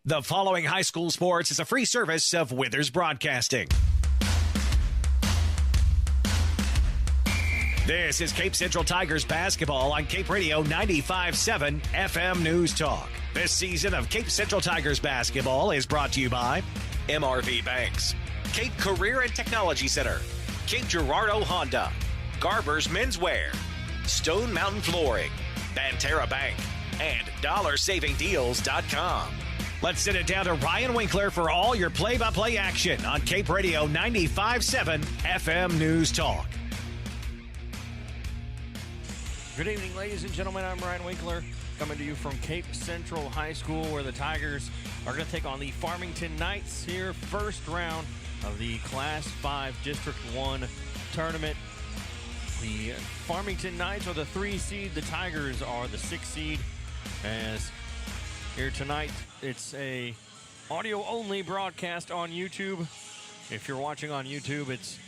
The following high school sports is a free service of Withers Broadcasting. This is Cape Central Tigers basketball on Cape Radio 95.7 FM News Talk. This season of Cape Central Tigers basketball is brought to you by MRV Banks, Cape Career and Technology Center, Cape Girardeau Honda, Garber's Menswear, Stone Mountain Flooring, Banterra Bank, and DollarSavingDeals.com. Let's send it down to Ryan Winkler for all your play-by-play action on Cape Radio 95.7 FM News Talk. Good evening, ladies and gentlemen. I'm Ryan Winkler, coming to you from Cape Central High School, where the Tigers are going to take on the Farmington Knights here, first round of the Class 5 District 1 tournament. The Farmington Knights are the 3 seed. The Tigers are the 6 seed. As here tonight, it's a audio-only broadcast on YouTube. If you're watching on YouTube, it's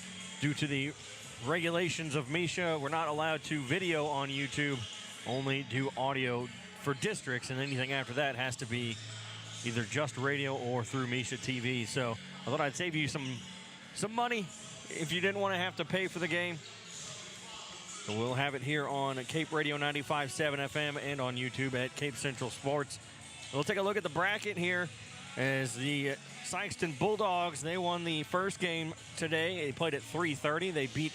due to the regulations of Misha. We're not allowed to video on YouTube, only do audio for districts, and anything after that has to be either just radio or through Misha TV. So I thought I'd save you some money if you didn't want to have to pay for the game. So we'll have it here on Cape Radio 95.7 FM and on YouTube at Cape Central Sports. We'll take a look at the bracket here as the Sykeston Bulldogs, they won the first game today. They played at 3:30. They beat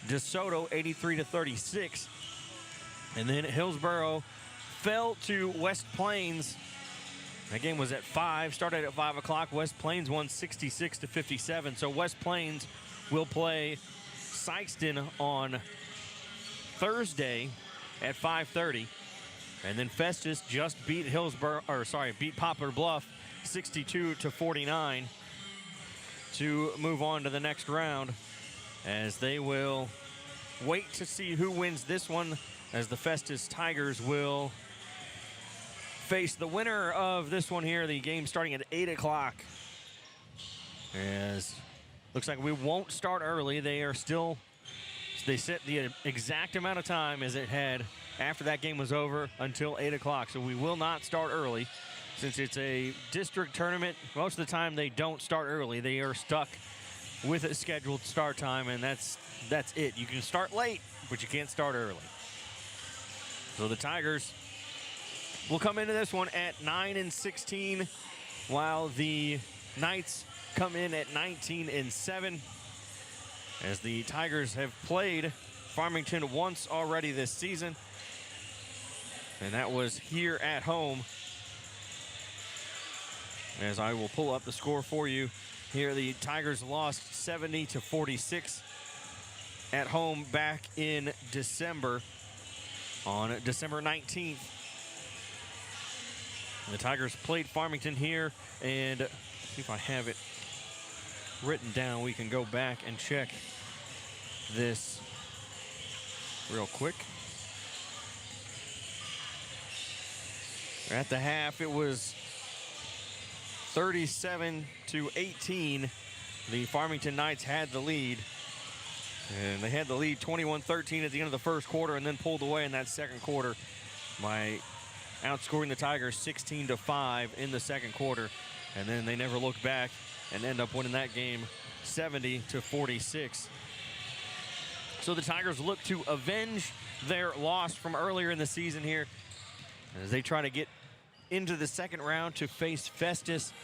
DeSoto 83-36. And then Hillsboro fell to West Plains. That game was at 5, started at 5 o'clock. West Plains won 66-57. So West Plains will play Sykeston on Thursday at 5:30. And then Festus just beat beat Poplar Bluff 62-49 to move on to the next round, as they will wait to see who wins this one, as the Festus Tigers will face the winner of this one here. The game starting at 8 o'clock. As looks like we won't start early. They set the exact amount of time as it had after that game was over until 8 o'clock. So we will not start early. Since it's a district tournament, most of the time they don't start early. They are stuck with a scheduled start time, and that's it. You can start late, but you can't start early. So the Tigers will come into this one at 9-16, while the Knights come in at 19-7. As the Tigers have played Farmington once already this season, and that was here at home. As I will pull up the score for you here, the Tigers lost 70-46 at home back in December, on December 19th. The Tigers played Farmington here, and see if I have it written down. We can go back and check this real quick. At the half, it was 37-18. The Farmington Knights had the lead. And they had the lead 21-13 at the end of the first quarter, and then pulled away in that second quarter by outscoring the Tigers 16-5 in the second quarter. And then they never looked back and end up winning that game 70-46. So the Tigers look to avenge their loss from earlier in the season here, as they try to get into the second round to face Festus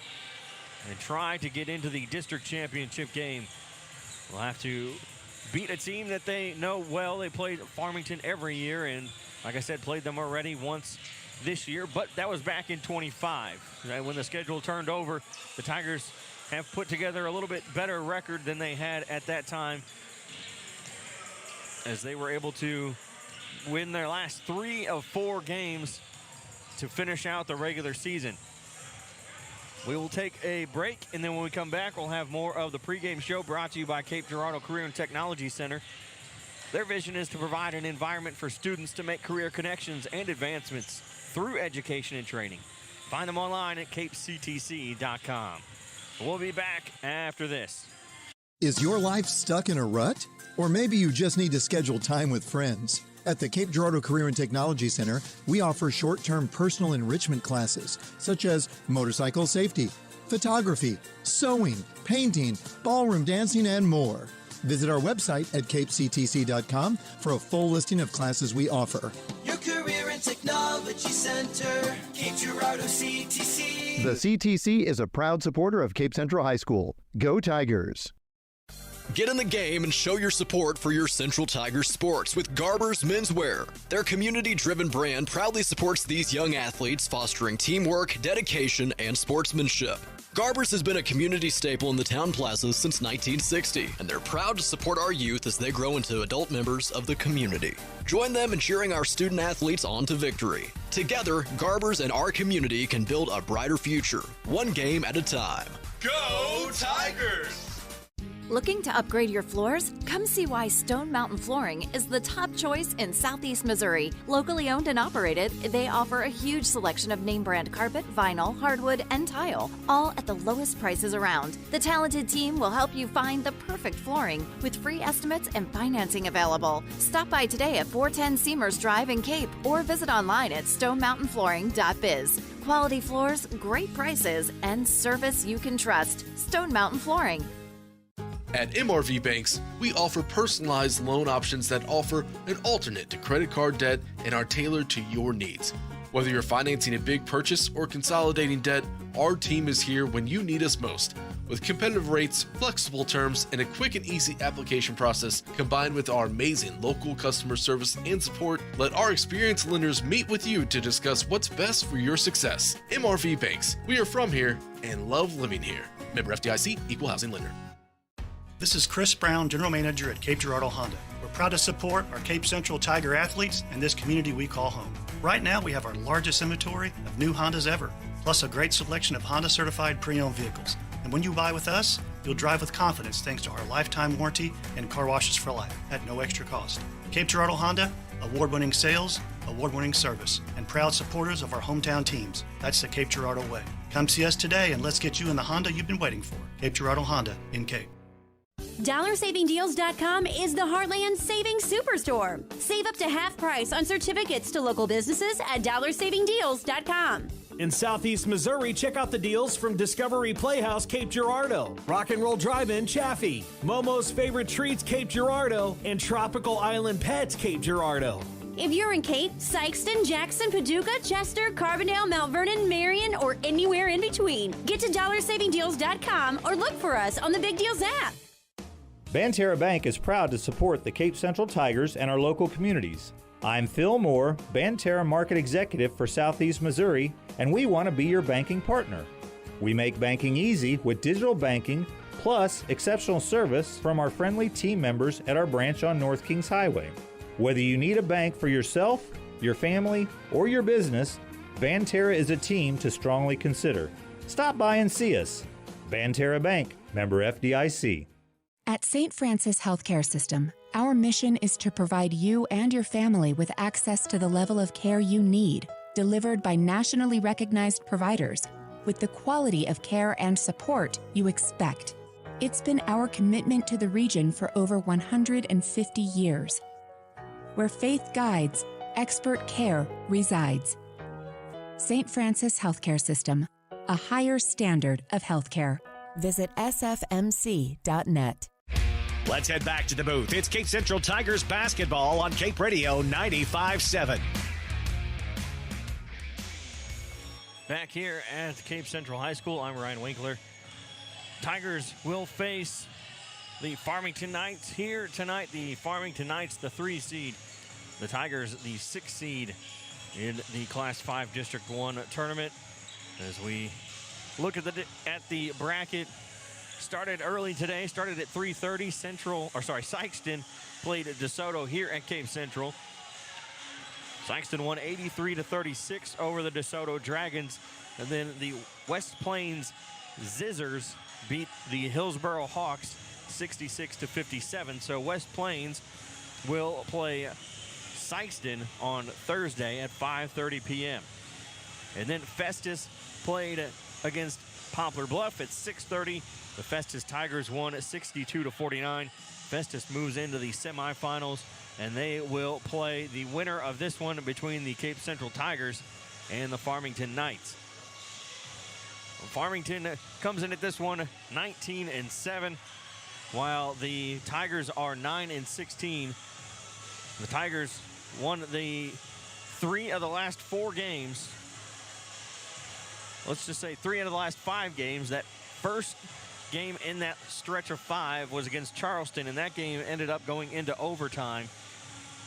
and try to get into the district championship game. We'll have to beat a team that they know well. They played Farmington every year, and like I said, played them already once this year, but that was back in 25. When the schedule turned over, the Tigers have put together a little bit better record than they had at that time, as they were able to win their last 3 of 4 games to finish out the regular season. We will take a break, and then when we come back, we'll have more of the pregame show brought to you by Cape Girardeau Career and Technology Center. Their vision is to provide an environment for students to make career connections and advancements through education and training. Find them online at capectc.com. We'll be back after this. Is your life stuck in a rut? Or maybe you just need to schedule time with friends. At the Cape Girardeau Career and Technology Center, we offer short-term personal enrichment classes such as motorcycle safety, photography, sewing, painting, ballroom dancing, and more. Visit our website at capectc.com for a full listing of classes we offer. Your Career and Technology Center, Cape Girardeau CTC. The CTC is a proud supporter of Cape Central High School. Go Tigers! Get in the game and show your support for your Central Tigers sports with Garber's Menswear. Their community-driven brand proudly supports these young athletes, fostering teamwork, dedication, and sportsmanship. Garber's has been a community staple in the town plazas since 1960, and they're proud to support our youth as they grow into adult members of the community. Join them in cheering our student athletes on to victory. Together, Garber's and our community can build a brighter future, one game at a time. Go Tigers! Looking to upgrade your floors? Come see why Stone Mountain Flooring is the top choice in Southeast Missouri. Locally owned and operated, they offer a huge selection of name brand carpet, vinyl, hardwood, and tile, all at the lowest prices around. The talented team will help you find the perfect flooring with free estimates and financing available. Stop by today at 410 Seamers Drive in Cape or visit online at stonemountainflooring.biz. Quality floors, great prices, and service you can trust. Stone Mountain Flooring. At MRV Banks, we offer personalized loan options that offer an alternate to credit card debt and are tailored to your needs. Whether you're financing a big purchase or consolidating debt, our team is here when you need us most. With competitive rates, flexible terms, and a quick and easy application process, combined with our amazing local customer service and support, let our experienced lenders meet with you to discuss what's best for your success. MRV Banks, we are from here and love living here. Member FDIC, Equal Housing Lender. This is Chris Brown, General Manager at Cape Girardeau Honda. We're proud to support our Cape Central Tiger athletes and this community we call home. Right now, we have our largest inventory of new Hondas ever, plus a great selection of Honda certified pre-owned vehicles. And when you buy with us, you'll drive with confidence thanks to our lifetime warranty and car washes for life at no extra cost. Cape Girardeau Honda, award-winning sales, award-winning service, and proud supporters of our hometown teams. That's the Cape Girardeau way. Come see us today and let's get you in the Honda you've been waiting for. Cape Girardeau Honda in Cape. DollarSavingDeals.com is the Heartland Savings Superstore. Save up to half price on certificates to local businesses at DollarSavingDeals.com. In Southeast Missouri, check out the deals from Discovery Playhouse Cape Girardeau, Rock and Roll Drive-In Chaffee, Momo's Favorite Treats Cape Girardeau, and Tropical Island Pets Cape Girardeau. If you're in Cape, Sykeston, Jackson, Paducah, Chester, Carbondale, Mount Vernon, Marion, or anywhere in between, get to DollarSavingDeals.com or look for us on the Big Deals app. Banterra Bank is proud to support the Cape Central Tigers and our local communities. I'm Phil Moore, Banterra Market Executive for Southeast Missouri, and we want to be your banking partner. We make banking easy with digital banking, plus exceptional service from our friendly team members at our branch on North Kings Highway. Whether you need a bank for yourself, your family, or your business, Banterra is a team to strongly consider. Stop by and see us. Banterra Bank, member FDIC. At St. Francis Healthcare System, our mission is to provide you and your family with access to the level of care you need, delivered by nationally recognized providers, with the quality of care and support you expect. It's been our commitment to the region for over 150 years. Where faith guides, expert care resides. St. Francis Healthcare System, a higher standard of healthcare. Visit sfmc.net. Let's head back to the booth. It's Cape Central Tigers basketball on Cape Radio 95.7. Back here at Cape Central High School, I'm Ryan Winkler. Tigers will face the Farmington Knights here tonight. The Farmington Knights, the 3 seed. The Tigers, the 6 seed in the Class 5 District 1 tournament. As we look at the bracket, started early today, started at 3:30. Sykeston played at DeSoto here at Cape Central. Sykeston won 83-36 over the DeSoto Dragons. And then the West Plains Zizzers beat the Hillsboro Hawks 66-57. So West Plains will play Sykeston on Thursday at 5:30 p.m. And then Festus played against Poplar Bluff at 6:30. The Festus Tigers won at 62-49. Festus moves into the semifinals and they will play the winner of this one between the Cape Central Tigers and the Farmington Knights. Farmington comes in at this one 19-7, while the Tigers are 9-16. The Tigers won the 3 of the last 4 games. Let's just say 3 out of the last 5 games. That first game in that stretch of 5 was against Charleston, and that game ended up going into overtime,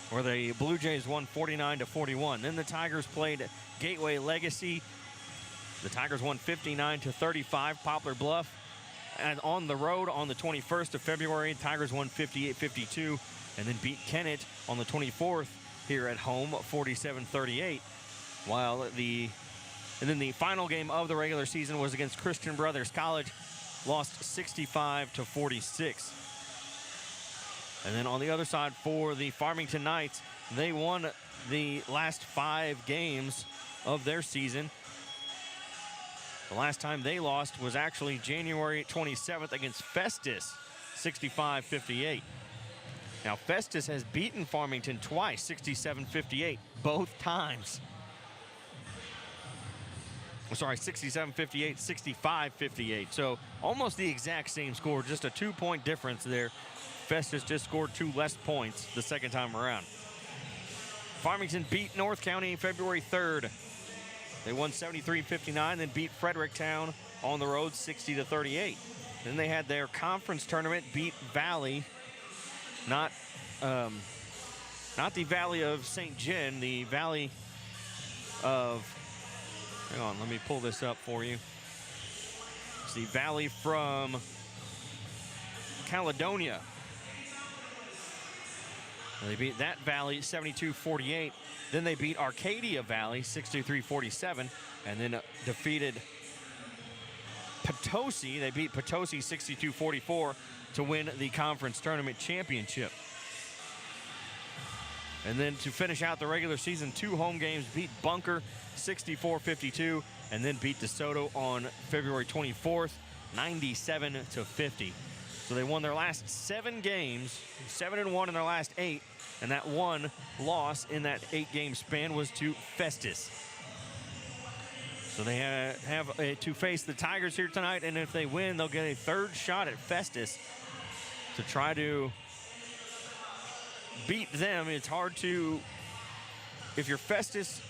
where the Blue Jays won 49-41. Then the Tigers played Gateway Legacy. The Tigers won 59-35, Poplar Bluff. And on the road on the 21st of February, Tigers won 58-52, and then beat Kennett on the 24th here at home, 47-38. And then the final game of the regular season was against Christian Brothers College, lost 65-46. And then on the other side for the Farmington Knights, they won the last 5 games of their season. The last time they lost was actually January 27th against Festus, 65-58. Now, Festus has beaten Farmington twice, 67-58, both times. Sorry, 67-58, 65-58. So almost the exact same score, just a 2-point difference there. Festus just scored 2 less points the second time around. Farmington beat North County February 3rd. They won 73-59, then beat Fredericktown on the road 60-38. Then they had their conference tournament, beat Valley, not the Valley of St. John, the Valley of, hang on, let me pull this up for you. It's the Valley from Caledonia. They beat that Valley 72-48. Then they beat Arcadia Valley 63-47, and then defeated Potosi. They beat Potosi 62-44 to win the conference tournament championship. And then to finish out the regular season, 2 home games, beat Bunker 64-52, and then beat DeSoto on February 24th, 97-50. So they won their last 7 games, 7-1 in their last 8, and that one loss in that 8-game span was to Festus. So they have to face the Tigers here tonight, and if they win, they'll get a 3rd shot at Festus to try to beat them. It's hard to, if you're Festus,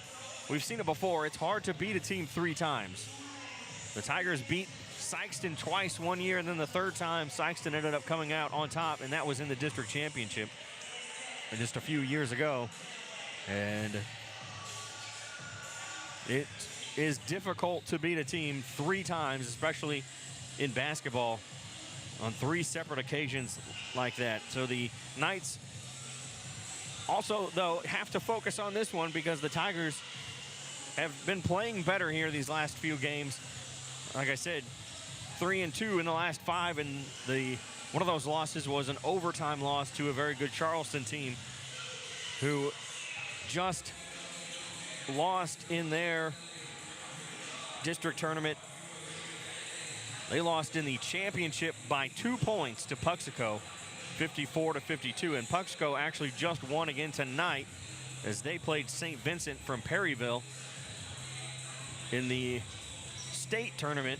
we've seen it before, it's hard to beat a team 3 times. The Tigers beat Sykeston twice one year, and then the 3rd time Sykeston ended up coming out on top, and that was in the district championship just a few years ago. And it is difficult to beat a team 3 times, especially in basketball, on 3 separate occasions like that. So the Knights also, though, have to focus on this one because the Tigers have been playing better here these last few games. Like I said, 3-2 in the last 5, and one of those losses was an overtime loss to a very good Charleston team who just lost in their district tournament. They lost in the championship by 2 points to Puxico, 54-52, and Puxico actually just won again tonight as they played St. Vincent from Perryville in the state tournament.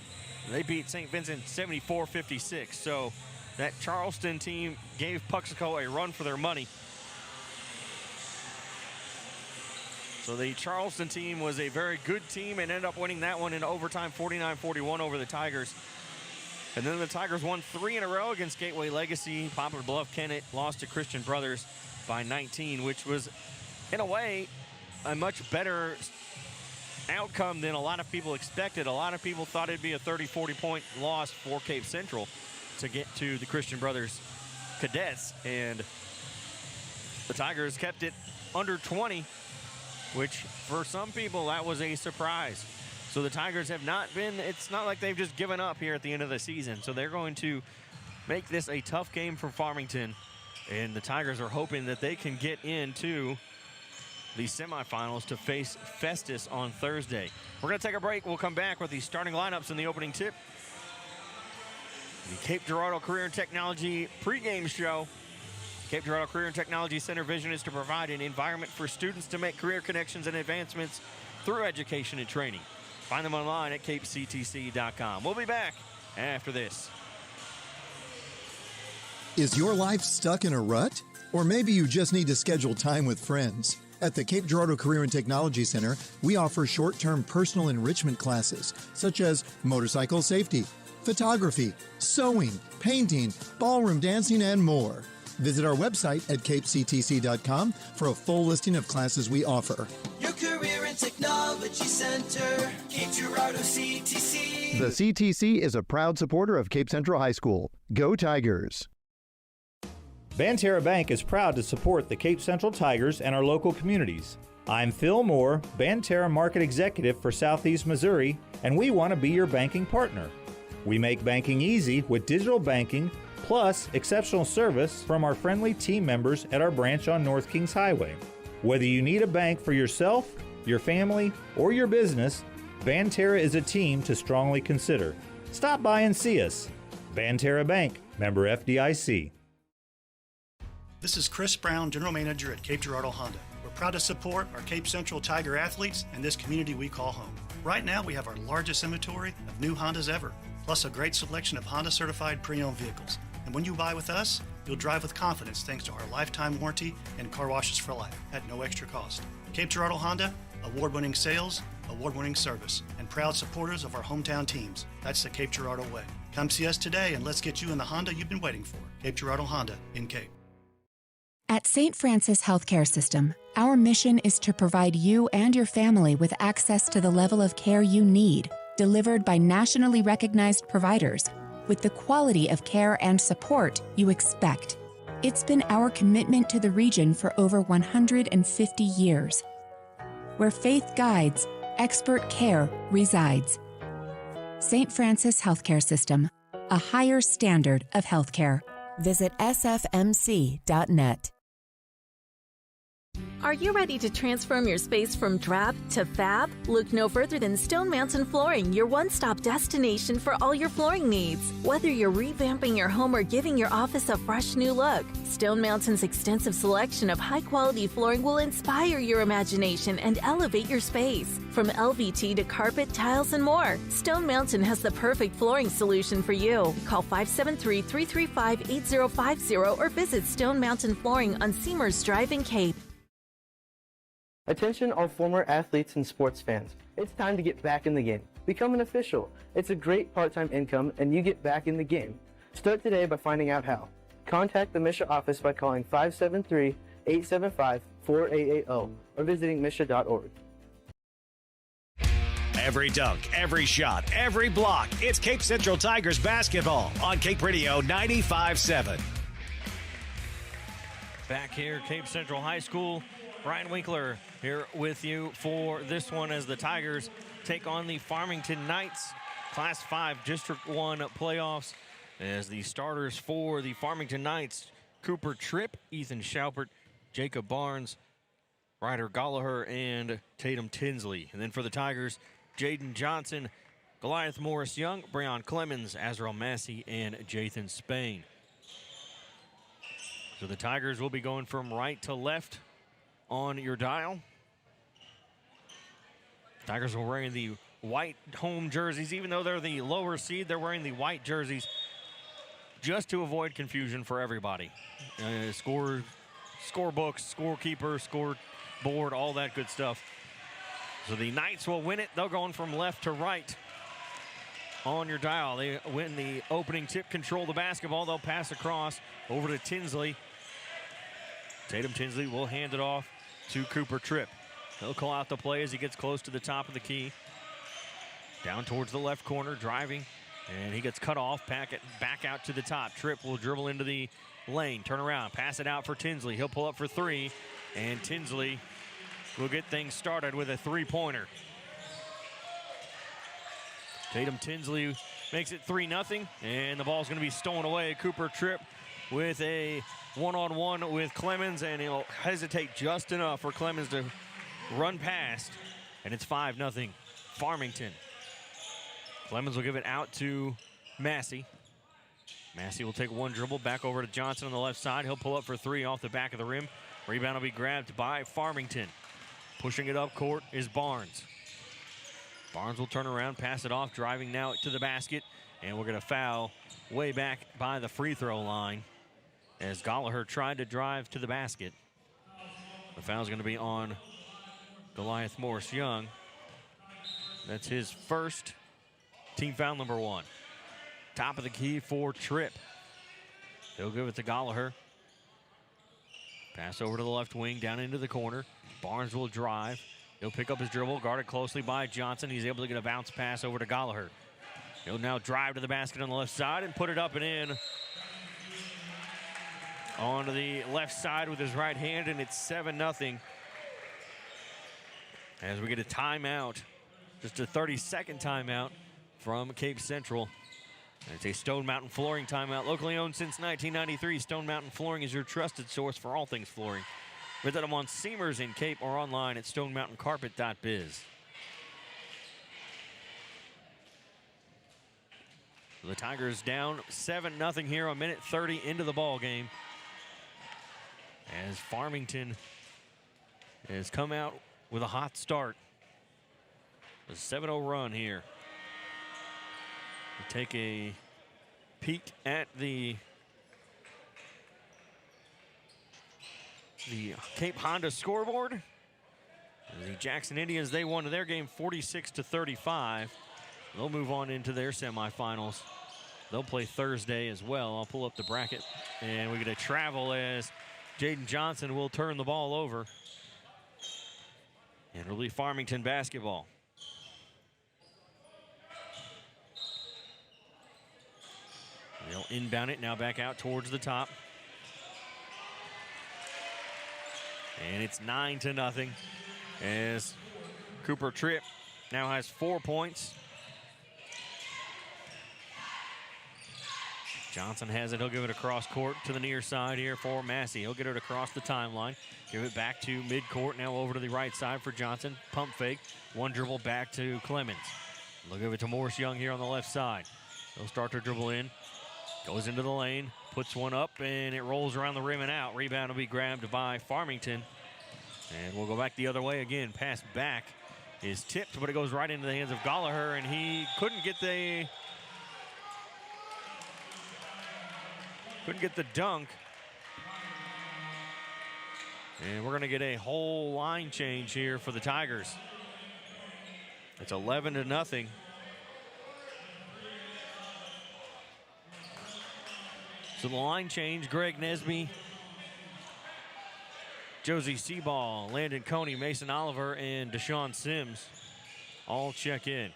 They beat St. Vincent 74-56. So that Charleston team gave Puxico a run for their money. So the Charleston team was a very good team and ended up winning that one in overtime, 49-41 over the Tigers. And then the Tigers won 3 in a row against Gateway Legacy. Poplar Bluff, Kennett lost to Christian Brothers by 19, which was, in a way, a much better outcome than a lot of people expected. A lot of people thought it'd be a 30-40 point loss for Cape Central to get to the Christian Brothers Cadets, and the Tigers kept it under 20, which for some people that was a surprise. So the Tigers have not been, it's not like they've just given up here at the end of the season. So they're going to make this a tough game for Farmington, and the Tigers are hoping that they can get into the semifinals to face Festus on Thursday. We're going to take a break. We'll come back with the starting lineups in the opening tip. The Cape Girardeau Career and Technology pregame show Cape Girardeau Career and Technology Center vision is to provide an environment for students to make career connections and advancements through education and training. Find them online at capectc.com. We'll be back after this. Is your life stuck in a rut? Or maybe you just need to schedule time with friends. At the Cape Girardeau Career and Technology Center, we offer short-term personal enrichment classes such as motorcycle safety, photography, sewing, painting, ballroom dancing, and more. Visit our website at capectc.com for a full listing of classes we offer. Your Career and Technology Center, Cape Girardeau CTC. The CTC is a proud supporter of Cape Central High School. Go Tigers! Banterra Bank is proud to support the Cape Central Tigers and our local communities. I'm Phil Moore, Banterra Market Executive for Southeast Missouri, and we want to be your banking partner. We make banking easy with digital banking, plus exceptional service from our friendly team members at our branch on North Kings Highway. Whether you need a bank for yourself, your family, or your business, Banterra is a team to strongly consider. Stop by and see us. Banterra Bank, member FDIC. This is Chris Brown, General Manager at Cape Girardeau Honda. We're proud to support our Cape Central Tiger athletes and this community we call home. Right now, we have our largest inventory of new Hondas ever, plus a great selection of Honda certified pre-owned vehicles. And when you buy with us, you'll drive with confidence thanks to our lifetime warranty and car washes for life at no extra cost. Cape Girardeau Honda, award-winning sales, award-winning service, and proud supporters of our hometown teams. That's the Cape Girardeau way. Come see us today and let's get you in the Honda you've been waiting for. Cape Girardeau Honda in Cape. At St. Francis Healthcare System, our mission is to provide you and your family with access to the level of care you need, delivered by nationally recognized providers, with the quality of care and support you expect. It's been our commitment to the region for over 150 years. Where faith guides, expert care resides. St. Francis Healthcare System, a higher standard of healthcare. Visit sfmc.net. Are you ready to transform your space from drab to fab? Look no further than Stone Mountain Flooring, your one-stop destination for all your flooring needs. Whether you're revamping your home or giving your office a fresh new look, Stone Mountain's extensive selection of high-quality flooring will inspire your imagination and elevate your space. From LVT to carpet, tiles, and more, Stone Mountain has the perfect flooring solution for you. Call 573-335-8050 or visit Stone Mountain Flooring on Seamers Drive in Cape. Attention all former athletes and sports fans. It's time to get back in the game. Become an official. It's a great part-time income and you get back in the game. Start today by finding out how. Contact the Misha office by calling 573-875-4880 or visiting misha.org. Every dunk, every shot, every block. It's Cape Central Tigers basketball on Cape Radio 95.7. Back here, Cape Central High School. Ryan Winkler here with you for this one as the Tigers take on the Farmington Knights. Class 5 District 1 playoffs as the starters for the Farmington Knights, Cooper Tripp, Ethan Schaupert, Jacob Barnes, Ryder Gallagher, and Tatum Tinsley. And then for the Tigers, Jaden Johnson, Goliath Morris Young, Breon Clemens, Azrael Massey, and Jathan Spain. So the Tigers will be going from right to left on your dial. Tigers are wearing the white home jerseys. Even though they're the lower seed, they're wearing the white jerseys just to avoid confusion for everybody. Score books, scorekeeper, scoreboard, all that good stuff. So the Knights will win it. They're going from left to right on your dial. They win the opening tip, control the basketball. They'll pass across over to Tinsley. Tatum Tinsley will hand it off to Cooper Tripp. He'll call out the play as he gets close to the top of the key. Down towards the left corner, driving, and he gets cut off, back out to the top. Tripp will dribble into the lane, turn around, pass it out for Tinsley. He'll pull up for three, and Tinsley will get things started with a three-pointer. Tatum Tinsley makes it 3-0, and the ball's going to be stolen away. Cooper Tripp with a one-on-one with Clemens, and he'll hesitate just enough for Clemens to run past, and it's 5-0 Farmington. Clemens will give it out to Massey. Massey will take one dribble back over to Johnson on the left side. He'll pull up for three off the back of the rim. Rebound will be grabbed by Farmington. Pushing it up court is Barnes. Barnes will turn around, pass it off, driving now to the basket. And we're going to foul way back by the free throw line as Gallagher tried to drive to the basket. The foul is going to be on Goliath Morris Young. That's his first, team foul number 1. Top of the key for Tripp. He'll give it to Gallagher. Pass over to the left wing, down into the corner. Barnes will drive. He'll pick up his dribble, guarded closely by Johnson. He's able to get a bounce pass over to Gallagher. He'll now drive to the basket on the left side and put it up and in. Onto the left side with his right hand, and it's 7-0. As we get a timeout, just a 30-second timeout from Cape Central. It's a Stone Mountain Flooring timeout. Locally owned since 1993, Stone Mountain Flooring is your trusted source for all things flooring. Visit them on Seamers in Cape or online at stonemountaincarpet.biz. The Tigers down 7-0 here, a minute 30 into the ball game. As Farmington has come out with a hot start. A 7-0 run here. We'll take a peek at the Cape Honda scoreboard. The Jackson Indians, they won their game 46-35. They'll move on into their semifinals. They'll play Thursday as well. I'll pull up the bracket, and we get a travel as Jaden Johnson will turn the ball over. And it'll be Farmington basketball. They'll inbound it now back out towards the top. And it's 9-0 as Cooper Tripp now has 4 points. Johnson has it. He'll give it across court to the near side here for Massey. He'll get it across the timeline. Give it back to midcourt. Now over to the right side for Johnson. Pump fake. One dribble back to Clemens. They'll give it to Morris Young here on the left side. He'll start to dribble in. Goes into the lane. Puts one up, and it rolls around the rim and out. Rebound will be grabbed by Farmington. And we'll go back the other way again. Pass back is tipped, but it goes right into the hands of Gallagher, and he couldn't get the dunk. And we're going to get a whole line change here for the Tigers. It's 11-0. So the line change, Greg Nesby, Josie Seaball, Landon Coney, Mason Oliver, and Deshaun Sims all check in.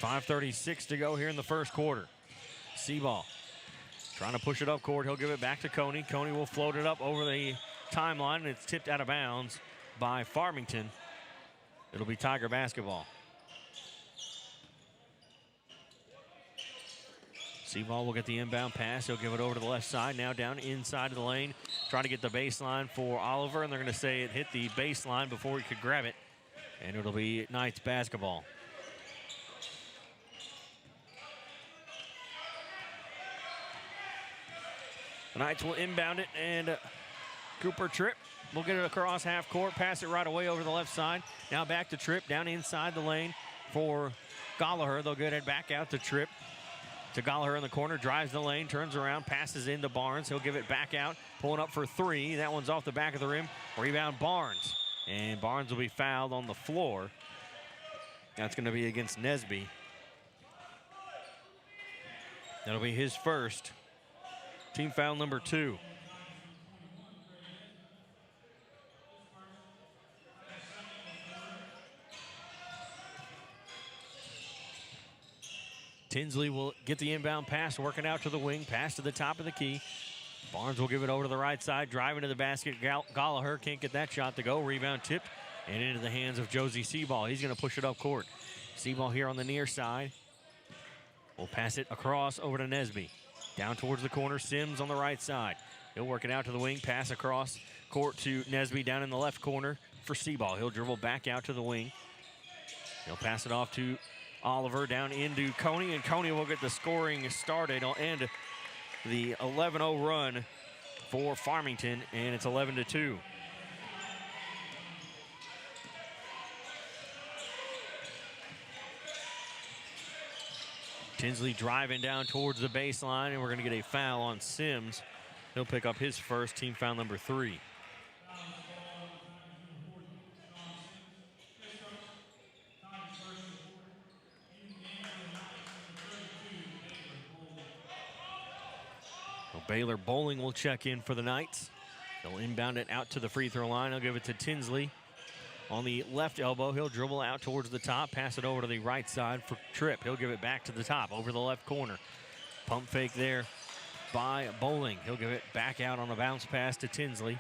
5:36 to go here in the first quarter. Seaball trying to push it up court. He'll give it back to Coney. Coney will float it up over the timeline, and it's tipped out of bounds by Farmington. It'll be Tiger basketball. Seaball will get the inbound pass. He'll give it over to the left side. Now down inside of the lane. Trying to get the baseline for Oliver, and they're going to say it hit the baseline before he could grab it. And it'll be Knights basketball. The Knights will inbound it, and Cooper Tripp will get it across half court, pass it right away over the left side. Now back to Tripp, down inside the lane for Gallagher. They'll get it back out to Tripp. To Gallagher in the corner, drives the lane, turns around, passes into Barnes. He'll give it back out, pulling up for three. That one's off the back of the rim. Rebound Barnes. And Barnes will be fouled on the floor. That's going to be against Nesby. That'll be his first. Team foul number 2. Tinsley will get the inbound pass, working out to the wing, pass to the top of the key. Barnes will give it over to the right side, driving to the basket. Gallagher can't get that shot to go. Rebound tipped and into the hands of Josie Seaball. He's going to push it up court. Seaball here on the near side. We'll pass it across over to Nesby. Down towards the corner, Sims on the right side. He'll work it out to the wing, pass across court to Nesby down in the left corner for Seaball. He'll dribble back out to the wing. He'll pass it off to Oliver down into Coney, and Coney will get the scoring started. It'll end the 11-0 run for Farmington, and it's 11-2. Tinsley driving down towards the baseline, and we're going to get a foul on Sims. He'll pick up his first, team foul number 3. Well, Baylor Bowling will check in for the Knights. They'll inbound it out to the free throw line. They'll give it to Tinsley. On the left elbow, he'll dribble out towards the top, pass it over to the right side for Tripp. He'll give it back to the top, over the left corner. Pump fake there by Bowling. He'll give it back out on a bounce pass to Tinsley.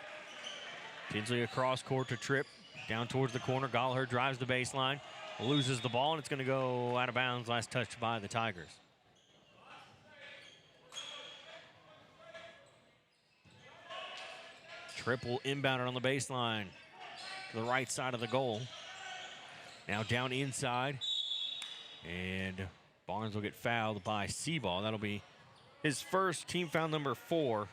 Tinsley across court to Tripp, down towards the corner. Gallagher drives the baseline, loses the ball, and it's going to go out of bounds. Last touch by the Tigers. Tripp will inbound it on the baseline to the right side of the goal. Now down inside, and Barnes will get fouled by Seaball. That'll be his first, team foul number 4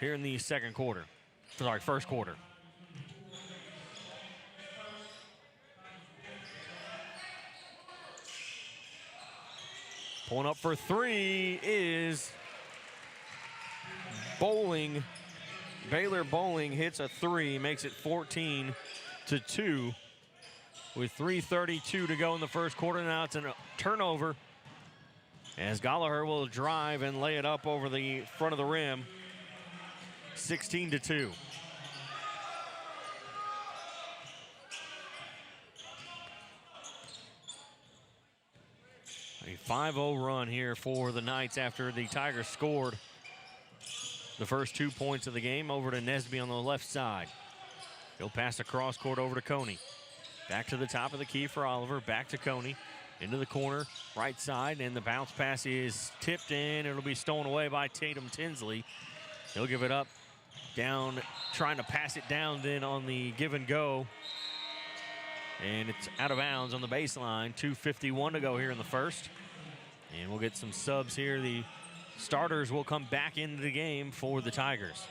here in the first quarter. Pulling up for 3 is Bowling. Baylor Bowling hits a 3, makes it 14-2 with 3:32 to go in the first quarter. Now it's a turnover as Gallagher will drive and lay it up over the front of the rim. 16-2. A 5-0 run here for the Knights after the Tigers scored the first 2 points of the game. Over to Nesby on the left side. He'll pass across court over to Coney. Back to the top of the key for Oliver. Back to Coney. Into the corner, right side, and the bounce pass is tipped in. It'll be stolen away by Tatum Tinsley. He'll give it up, down, trying to pass it down then on the give and go. And it's out of bounds on the baseline. 2:51 to go here in the first. And we'll get some subs here. The starters will come back into the game for the Tigers.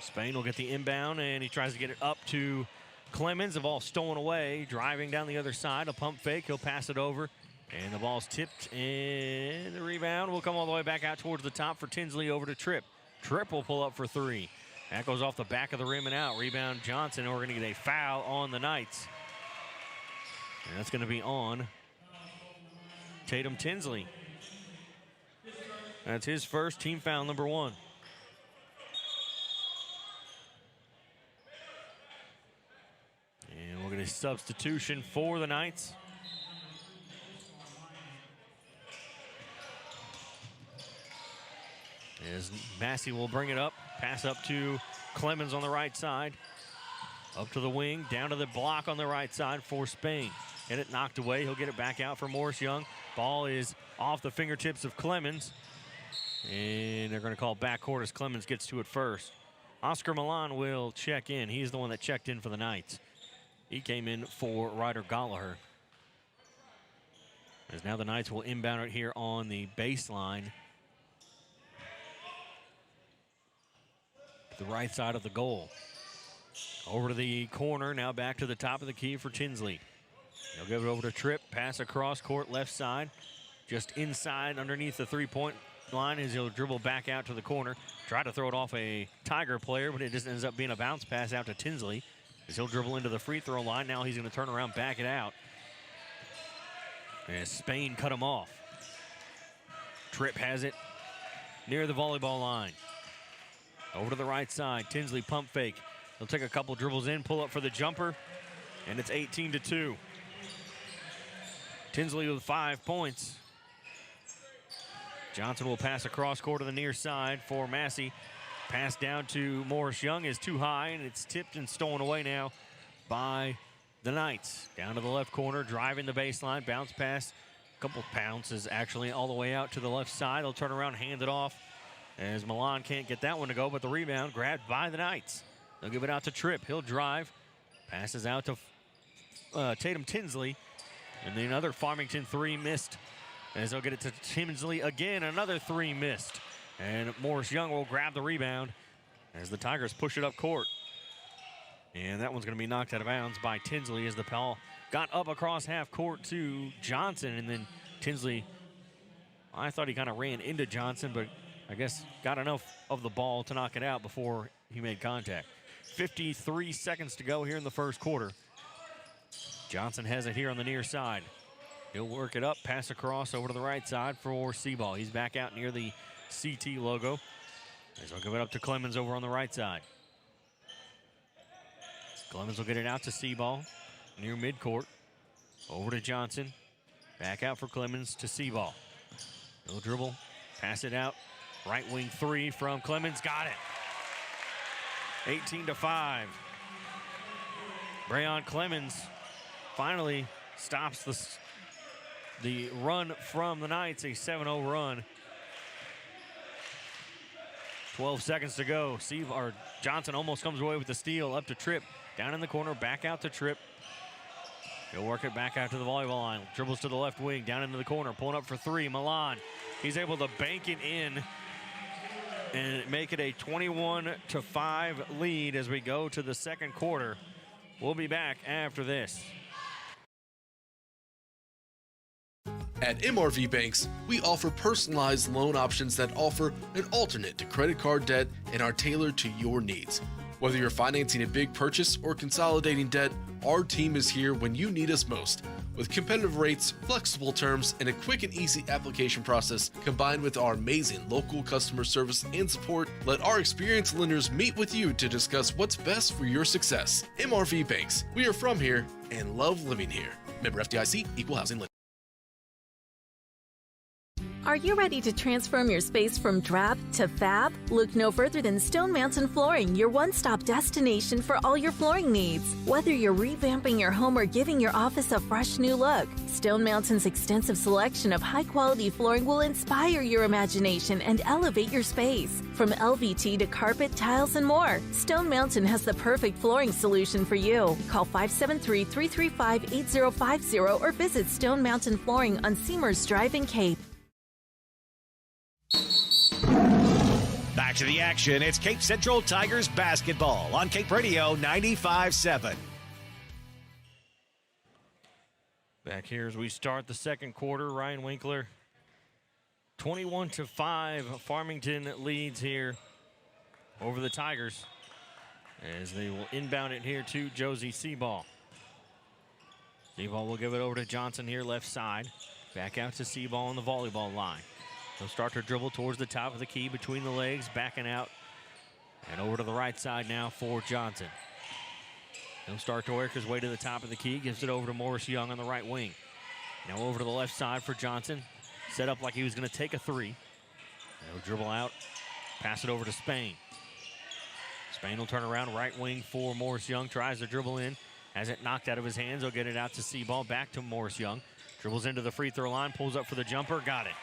Spain will get the inbound, and he tries to get it up to Clemens. The ball stolen away, driving down the other side. A pump fake, he'll pass it over, and the ball's tipped, and the rebound will come all the way back out towards the top for Tinsley, over to Tripp. Tripp will pull up for 3. That goes off the back of the rim and out. Rebound Johnson, and we're going to get a foul on the Knights. And that's going to be on Tatum Tinsley. That's his first, team foul number 1. And we'll get a substitution for the Knights. As Massey will bring it up. Pass up to Clemens on the right side. Up to the wing, down to the block on the right side for Spain. Get it knocked away. He'll get it back out for Morris Young. Ball is off the fingertips of Clemens. And they're going to call backcourt as Clemens gets to it first. Oscar Milan will check in. He's the one that checked in for the Knights. He came in for Ryder Gallagher. As now the Knights will inbound it here on the baseline. The right side of the goal. Over to the corner, now back to the top of the key for Tinsley. He'll give it over to Tripp, pass across court left side. Just inside underneath the three-point line as he'll dribble back out to the corner. Try to throw it off a Tiger player, but it just ends up being a bounce pass out to Tinsley as he'll dribble into the free throw line. Now he's going to turn around, back it out. As Spain cut him off. Tripp has it near the volleyball line. Over to the right side, Tinsley pump fake. He'll take a couple dribbles in, pull up for the jumper, and it's 18-2. Tinsley with 5 points. Johnson will pass across court to the near side for Massey. Pass down to Morris Young is too high, and it's tipped and stolen away now by the Knights. Down to the left corner, driving the baseline, bounce pass. A couple bounces actually all the way out to the left side. They'll turn around, hand it off as Milan can't get that one to go, but the rebound grabbed by the Knights. They'll give it out to Tripp. He'll drive. Passes out to Tatum Tinsley. And then another Farmington three missed. As they'll get it to Tinsley again. Another three missed. And Morris Young will grab the rebound as the Tigers push it up court. And that one's going to be knocked out of bounds by Tinsley as the ball got up across half court to Johnson. And then Tinsley, I thought he kind of ran into Johnson, but I guess got enough of the ball to knock it out before he made contact. 53 seconds to go here in the first quarter. Johnson has it here on the near side. He'll work it up, pass across over to the right side for Seaball. He's back out near the CT logo. As he'll give it up to Clemens over on the right side. Clemens will get it out to Seaball near midcourt. Over to Johnson. Back out for Clemens to Seaball. He'll dribble, pass it out. Right wing three from Clemens. Got it. 18-5. Brayon Clemens finally stops the run from the Knights, a 7-0 run. 12 seconds to go. Johnson almost comes away with the steal. Up to Tripp. Down in the corner, back out to Tripp. He'll work it back out to the volleyball line. Dribbles to the left wing, down into the corner. Pulling up for three, Milan. He's able to bank it in and make it a 21-5 lead as we go to the second quarter. We'll be back after this. At MRV Banks, we offer personalized loan options that offer an alternate to credit card debt and are tailored to your needs. Whether you're financing a big purchase or consolidating debt, our team is here when you need us most. With competitive rates, flexible terms, and a quick and easy application process, combined with our amazing local customer service and support, let our experienced lenders meet with you to discuss what's best for your success. MRV Banks, we are from here and love living here. Member FDIC, Equal Housing Lender. Are you ready to transform your space from drab to fab? Look no further than Stone Mountain Flooring, your one-stop destination for all your flooring needs. Whether you're revamping your home or giving your office a fresh new look, Stone Mountain's extensive selection of high-quality flooring will inspire your imagination and elevate your space. From LVT to carpet, tiles, and more, Stone Mountain has the perfect flooring solution for you. Call 573-335-8050 or visit Stone Mountain Flooring on Seamers Drive in Cape. Back to the action. It's Cape Central Tigers basketball on Cape Radio 95.7. Back here as we start the second quarter, Ryan Winkler. 21-5, Farmington leads here over the Tigers as they will inbound it here to Josie Seaball. Seaball will give it over to Johnson here, left side. Back out to Seaball on the volleyball line. He'll start to dribble towards the top of the key, between the legs, backing out. And over to the right side now for Johnson. He'll start to work his way to the top of the key, gives it over to Morris Young on the right wing. Now over to the left side for Johnson. Set up like he was going to take a three. He'll dribble out, pass it over to Spain. Spain will turn around, right wing for Morris Young, tries to dribble in. Has it knocked out of his hands, he'll get it out to Seaball, back to Morris Young. Dribbles into the free throw line, pulls up for the jumper, got it.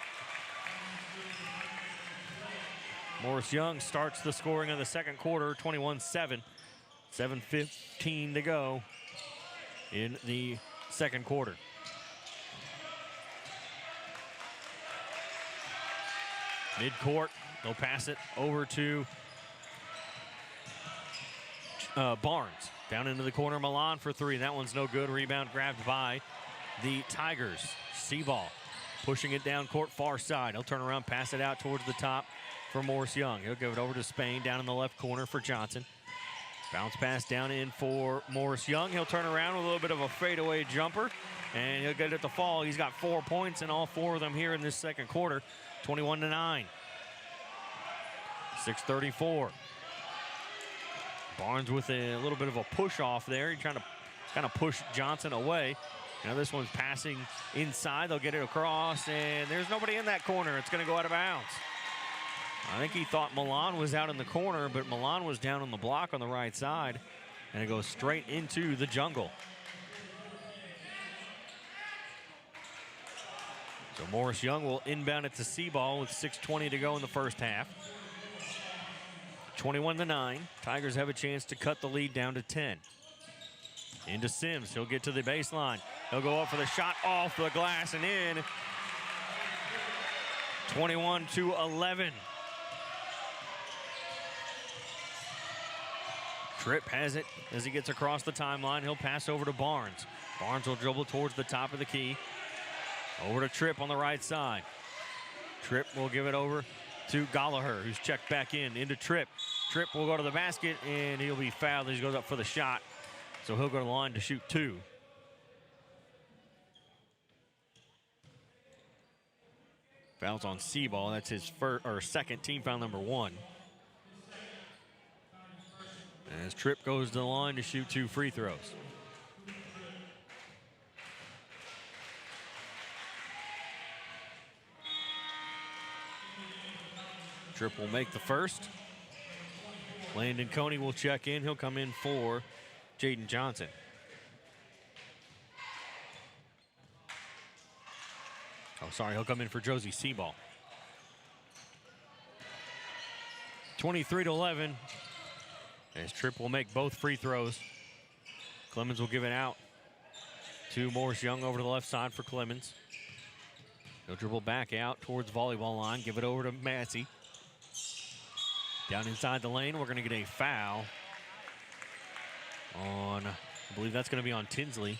Morris Young starts the scoring of the second quarter, 21-7. 7:15 to go in the second quarter. Mid-court, they'll pass it over to Barnes. Down into the corner, Milan for three. That one's no good. Rebound grabbed by the Tigers. Seaball pushing it down court, far side. He'll turn around, pass it out towards the top for Morris Young. He'll give it over to Spain down in the left corner for Johnson. Bounce pass down in for Morris Young. He'll turn around with a little bit of a fadeaway jumper, and he'll get it to fall. He's got 4 points in all four of them here in this second quarter, 21-9. 6:34. Barnes with a little bit of a push off there. He's trying to kind of push Johnson away. Now this one's passing inside. They'll get it across, and there's nobody in that corner. It's going to go out of bounds. I think he thought Milan was out in the corner, but Milan was down on the block on the right side, and it goes straight into the jungle. So Morris Young will inbound it to Seaball with 6:20 to go in the first half. 21-9. Tigers have a chance to cut the lead down to 10. Into Sims. He'll get to the baseline. He'll go up for the shot off the glass and in. 21-11. Tripp has it as he gets across the timeline. He'll pass over to Barnes. Barnes will dribble towards the top of the key. Over to Tripp on the right side. Tripp will give it over to Gallagher, who's checked back into Tripp. Tripp will go to the basket, and he'll be fouled as he goes up for the shot. So he'll go to the line to shoot 2. Fouls on Seaball. That's his second team foul, number 1. As Tripp goes to the line to shoot 2 free throws. Tripp will make the first. Landon Coney will check in. He'll come in for Jaden Johnson. Oh, sorry, he'll come in for Josie Seaball. 23-11. As Tripp will make both free throws. Clemens will give it out to Morris Young over to the left side for Clemens. He'll dribble back out towards volleyball line. Give it over to Massey. Down inside the lane, we're going to get a foul on, I believe that's going to be on Tinsley.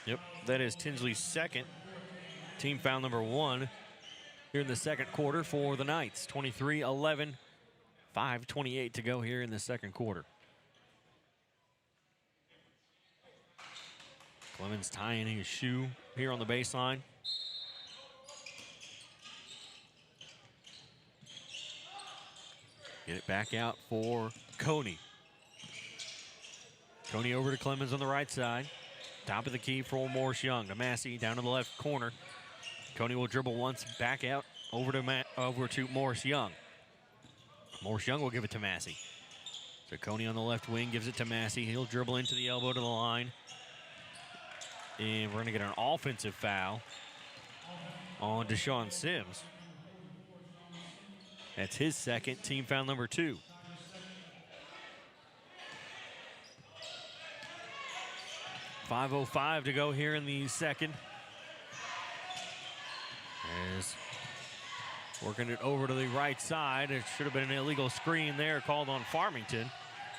Yep, that is Tinsley's second. Team foul number 1 here in the second quarter for the Knights. 23-11, 5:28 to go here in the second quarter. Clemens tying his shoe here on the baseline. Get it back out for Coney. Coney over to Clemens on the right side. Top of the key for Morris Young. To Massey down to the left corner. Coney will dribble once, back out over to Morris Young. Morris Young will give it to Massey. So Coney on the left wing gives it to Massey. He'll dribble into the elbow to the line. And we're going to get an offensive foul on Deshaun Sims. That's his second, team foul number 2. .505 to go here in the second. As working it over to the right side. It should have been an illegal screen there called on Farmington.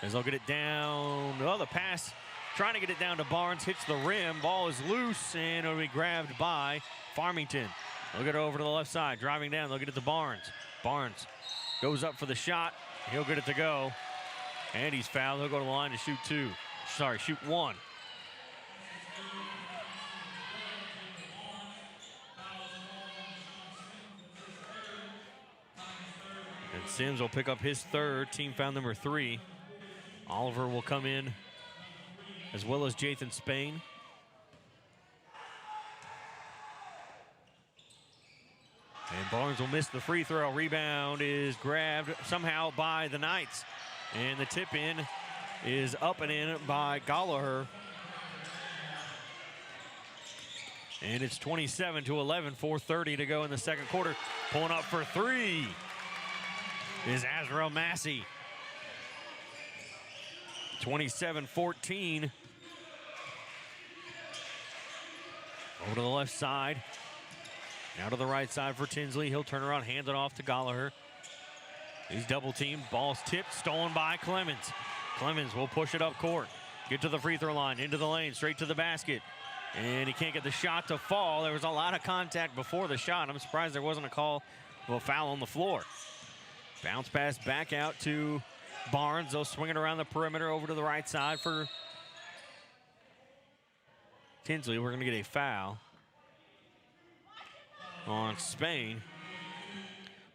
As they'll get it down. Oh, the pass trying to get it down to Barnes. Hits the rim. Ball is loose and it'll be grabbed by Farmington. They'll get it over to the left side. Driving down. They'll get it to Barnes. Barnes goes up for the shot. He'll get it to go. And he's fouled. He'll go to the line to shoot 1. And Sims will pick up his third, team foul number 3. Oliver will come in as well as Jathan Spain. And Barnes will miss the free throw. Rebound is grabbed somehow by the Knights. And the tip in is up and in by Gallagher. And it's 27-11, 4:30 to go in the second quarter. Pulling up for 3 is Azrael Massey. 27-14. Over to the left side. Now to the right side for Tinsley. He'll turn around, hand it off to Gallagher. He's double teamed. Ball's tipped, stolen by Clemens. Clemens will push it up court. Get to the free throw line, into the lane, straight to the basket. And he can't get the shot to fall. There was a lot of contact before the shot. I'm surprised there wasn't a call of a foul on the floor. Bounce pass back out to Barnes. They'll swing it around the perimeter over to the right side for Tinsley. We're going to get a foul on Spain.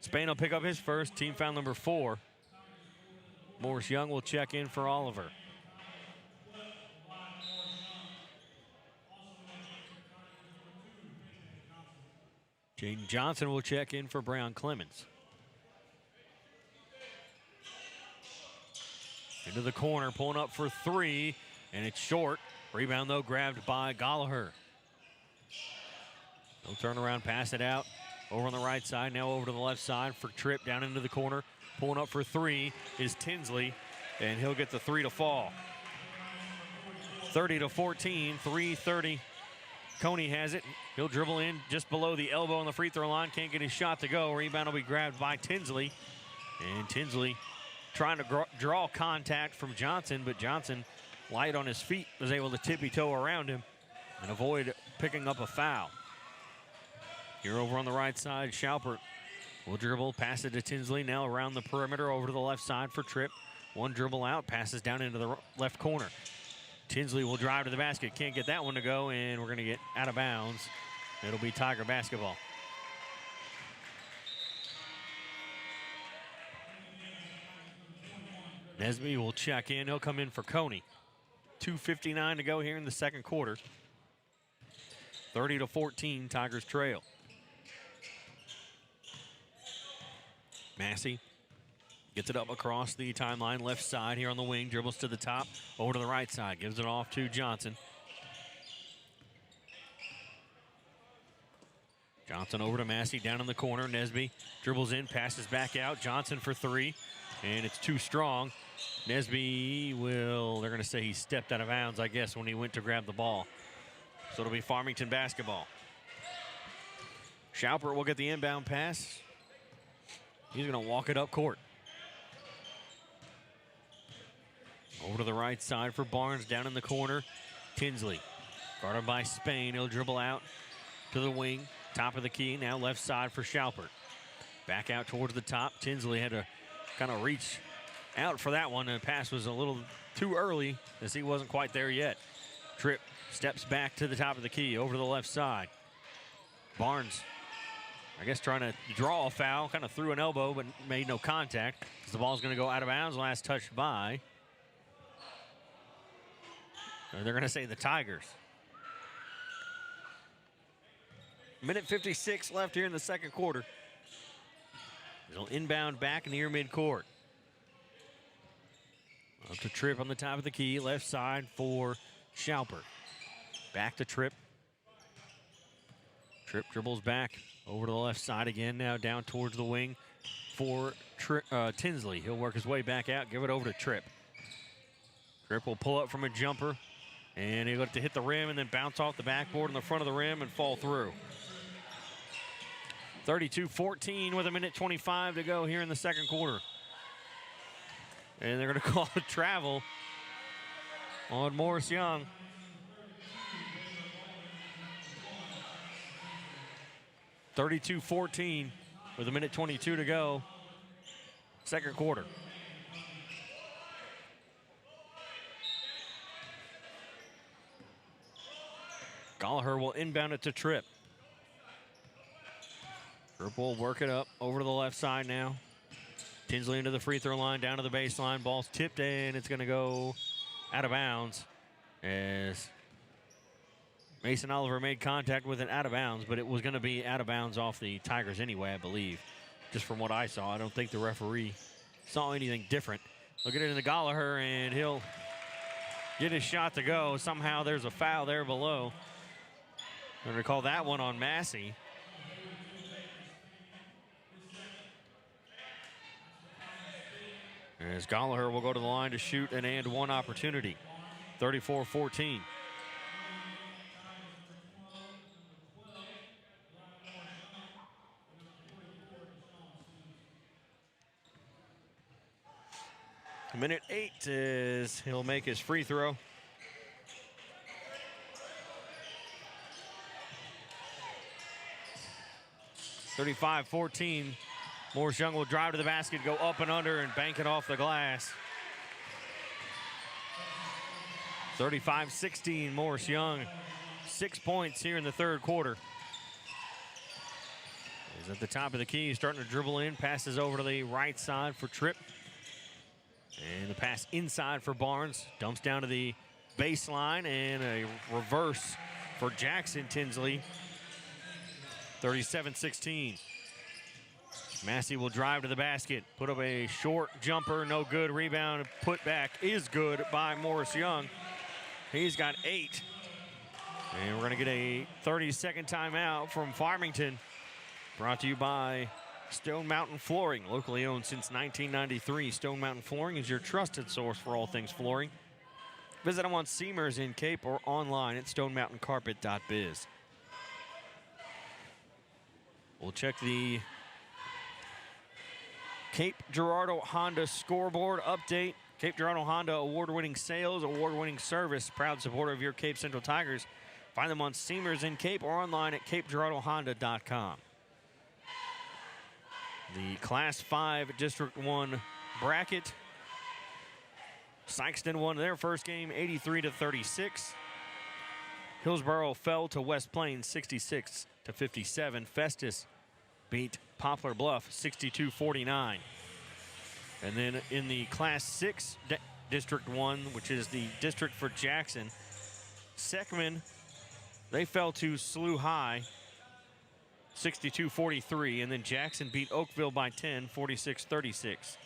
Spain will pick up his first, team foul number 4. Morris Young will check in for Oliver. Jaden Johnson will check in for Brown Clemens. Into the corner, pulling up for 3, and it's short. Rebound, though, grabbed by Gallagher. He'll turn around, pass it out. Over on the right side, now over to the left side for Tripp down into the corner. Pulling up for three is Tinsley, and he'll get the three to fall. 30-14, 3:30. Coney has it. He'll dribble in just below the elbow on the free throw line. Can't get his shot to go. Rebound will be grabbed by Tinsley. And Tinsley trying to draw contact from Johnson, but Johnson, light on his feet, was able to tippy-toe around him and avoid picking up a foul. Here over on the right side, Schaupert will dribble, pass it to Tinsley. Now around the perimeter over to the left side for Tripp. One dribble out, passes down into the left corner. Tinsley will drive to the basket. Can't get that one to go, and we're going to get out of bounds. It'll be Tiger basketball. Nesby will check in. He'll come in for Coney. 2:59 to go here in the second quarter. 30-14, Tigers trail. Massey gets it up across the timeline, left side here on the wing, dribbles to the top, over to the right side, gives it off to Johnson. Johnson over to Massey, down in the corner. Nesby dribbles in, passes back out. Johnson for three, and it's too strong. Nesby they're going to say he stepped out of bounds, I guess, when he went to grab the ball. So it'll be Farmington basketball. Schaupert will get the inbound pass. He's going to walk it up court. Over to the right side for Barnes, down in the corner. Tinsley, guarded by Spain. He'll dribble out to the wing, top of the key. Now left side for Schaupert. Back out towards the top. Tinsley had to kind of reach out for that one. The pass was a little too early as he wasn't quite there yet. Tripp steps back to the top of the key, over to the left side. Barnes, I guess, trying to draw a foul, kind of threw an elbow, but made no contact. The ball's going to go out of bounds. Last touched by. They're going to say the Tigers. Minute 56 left here in the second quarter. They'll inbound back near midcourt. Up to Tripp on the top of the key, left side for Schaupert. Back to Tripp. Tripp dribbles back over to the left side again, now down towards the wing for Tinsley. He'll work his way back out, give it over to Tripp. Tripp will pull up from a jumper, and he'll have to hit the rim and then bounce off the backboard in the front of the rim and fall through. 32-14 with a minute 25 to go here in the second quarter. And they're going to call a travel on Morris Young. (32-14) with a minute 22 to go. Second quarter. Gallagher will inbound it to Tripp. Tripp will work it up over to the left side now. Tinsley into the free throw line, down to the baseline. Ball's tipped in. It's going to go out of bounds as Mason Oliver made contact with it out of bounds, but it was going to be out of bounds off the Tigers anyway, I believe. Just from what I saw, I don't think the referee saw anything different. Look at it in the Gallagher, and he'll get his shot to go. Somehow there's a foul there below. I'm going to call that one on Massey. As Gallagher will go to the line to shoot an and one opportunity. 34-14. Minute 8 is he'll make his free throw. (35-14). Morris Young will drive to the basket, go up and under, and bank it off the glass. 35-16, Morris Young. 6 points here in the third quarter. He's at the top of the key, starting to dribble in, passes over to the right side for Tripp. And the pass inside for Barnes. Dumps down to the baseline, and a reverse for Jackson Tinsley. 37-16. Massey will drive to the basket, put up a short jumper, no good. Rebound, put back is good by Morris Young. He's got 8. And we're going to get a 30-second timeout from Farmington. Brought to you by Stone Mountain Flooring, locally owned since 1993. Stone Mountain Flooring is your trusted source for all things flooring. Visit them on Seamers in Cape or online at stonemountaincarpet.biz. We'll check the Cape Girardeau Honda scoreboard update. Cape Girardeau Honda, award-winning sales, award-winning service, proud supporter of your Cape Central Tigers. Find them on Seamers in Cape or online at capegirardeauhonda.com. The Class 5 District 1 bracket. Sykeston won their first game 83-36. Hillsborough fell to West Plains 66-57. Festus beat Poplar Bluff 62-49. And then in the Class 6 District 1, which is the district for Jackson, Seckman, they fell to Slough High 62-43, and then Jackson beat Oakville by 10, 46-36.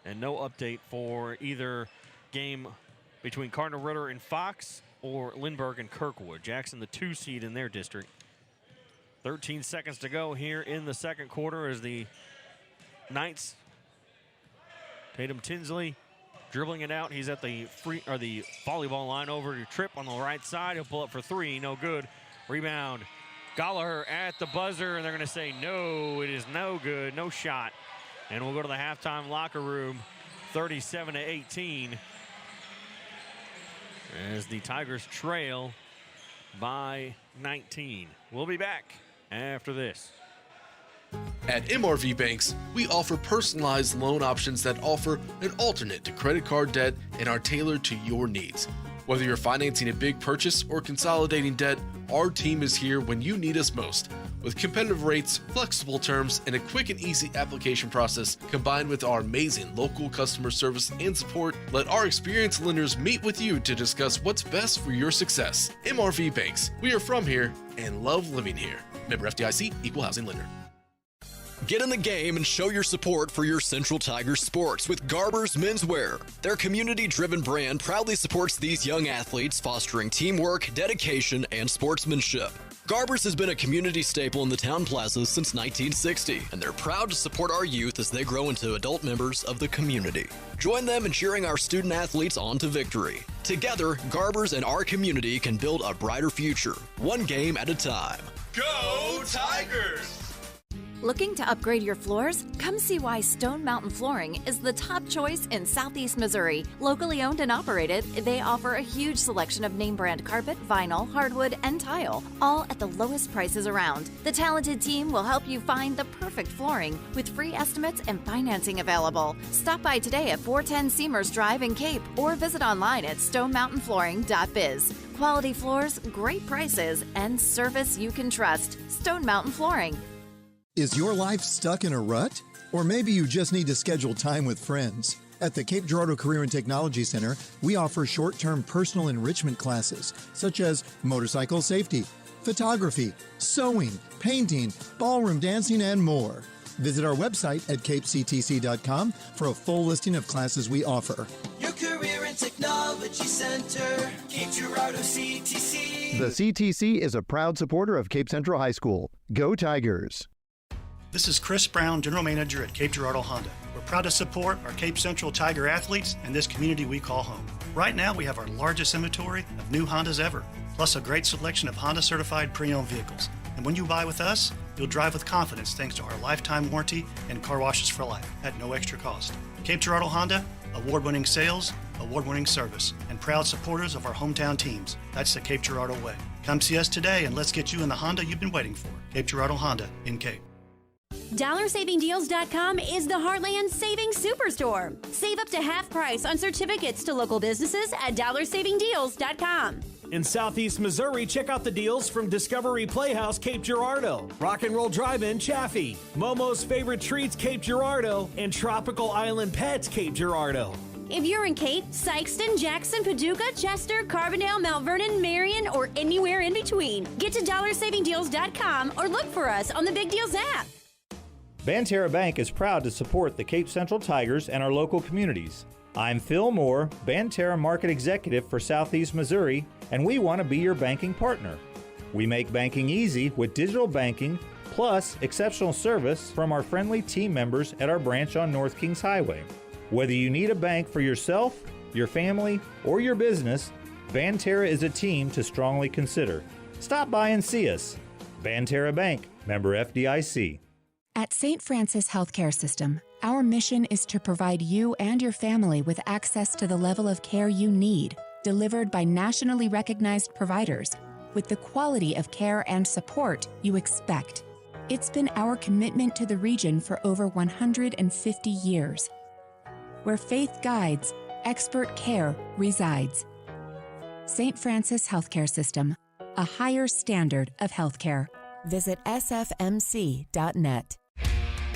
And no update for either game between Cardinal Ritter and Fox or Lindbergh and Kirkwood. Jackson, the 2 seed in their district. 13 seconds to go here in the second quarter as the Knights. Tatum Tinsley dribbling it out. He's at the the volleyball line over to Tripp on the right side. He'll pull up for 3. No good. Rebound. Gallagher at the buzzer, and they're going to say no, it is no good, no shot. And we'll go to the halftime locker room, 37-18, as the Tigers trail by 19. We'll be back after this. At MRV Banks, we offer personalized loan options that offer an alternate to credit card debt and are tailored to your needs. Whether you're financing a big purchase or consolidating debt, our team is here when you need us most. With competitive rates, flexible terms, and a quick and easy application process, combined with our amazing local customer service and support, let our experienced lenders meet with you to discuss what's best for your success. MRV Banks, we are from here and love living here. Member FDIC, Equal Housing Lender. Get in the game and show your support for your Central Tigers sports with Garber's Menswear. Their community-driven brand proudly supports these young athletes, fostering teamwork, dedication, and sportsmanship. Garber's has been a community staple in the town plazas since 1960, and they're proud to support our youth as they grow into adult members of the community. Join them in cheering our student athletes on to victory. Together, Garber's and our community can build a brighter future, one game at a time. Go Tigers! Looking to upgrade your floors? Come see why Stone Mountain Flooring is the top choice in Southeast Missouri. Locally owned and operated, they offer a huge selection of name brand carpet, vinyl, hardwood, and tile, all at the lowest prices around. The talented team will help you find the perfect flooring with free estimates and financing available. Stop by today at 410 Seamers Drive in Cape or visit online at stonemountainflooring.biz. Quality floors, great prices, and service you can trust. Stone Mountain Flooring. Is your life stuck in a rut? Or maybe you just need to schedule time with friends. At the Cape Girardeau Career and Technology Center, we offer short-term personal enrichment classes such as motorcycle safety, photography, sewing, painting, ballroom dancing, and more. Visit our website at capectc.com for a full listing of classes we offer. Your Career and Technology Center, Cape Girardeau CTC. The CTC is a proud supporter of Cape Central High School. Go Tigers! This is Chris Brown, General Manager at Cape Girardeau Honda. We're proud to support our Cape Central Tiger athletes and this community we call home. Right now, we have our largest inventory of new Hondas ever, plus a great selection of Honda-certified pre-owned vehicles. And when you buy with us, you'll drive with confidence thanks to our lifetime warranty and car washes for life at no extra cost. Cape Girardeau Honda, award-winning sales, award-winning service, and proud supporters of our hometown teams. That's the Cape Girardeau way. Come see us today and let's get you in the Honda you've been waiting for. Cape Girardeau Honda in Cape. DollarSavingDeals.com is the Heartland Savings Superstore. Save up to half price on certificates to local businesses at DollarSavingDeals.com. In Southeast Missouri, check out the deals from Discovery Playhouse Cape Girardeau, Rock and Roll Drive-In Chaffee, Momo's Favorite Treats Cape Girardeau, and Tropical Island Pets Cape Girardeau. If you're in Cape, Sykeston, Jackson, Paducah, Chester, Carbondale, Mount Vernon, Marion, or anywhere in between, get to DollarSavingDeals.com or look for us on the Big Deals app. Banterra Bank is proud to support the Cape Central Tigers and our local communities. I'm Phil Moore, Banterra Market Executive for Southeast Missouri, and we want to be your banking partner. We make banking easy with digital banking, plus exceptional service from our friendly team members at our branch on North Kings Highway. Whether you need a bank for yourself, your family, or your business, Banterra is a team to strongly consider. Stop by and see us. Banterra Bank, member FDIC. At St. Francis Healthcare System, our mission is to provide you and your family with access to the level of care you need, delivered by nationally recognized providers, with the quality of care and support you expect. It's been our commitment to the region for over 150 years. Where faith guides, expert care resides. St. Francis Healthcare System, a higher standard of healthcare. Visit sfmc.net.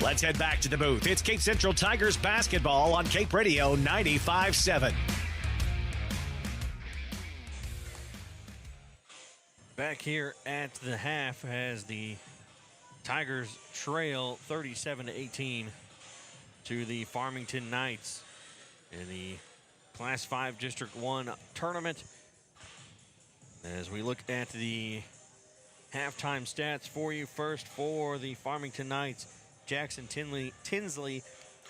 Let's head back to the booth. It's Cape Central Tigers basketball on Cape Radio 95.7. Back here at the half as the Tigers trail 37-18 to the Farmington Knights in the Class 5 District 1 tournament. As we look at the halftime stats for you, first for the Farmington Knights, Jackson Tinsley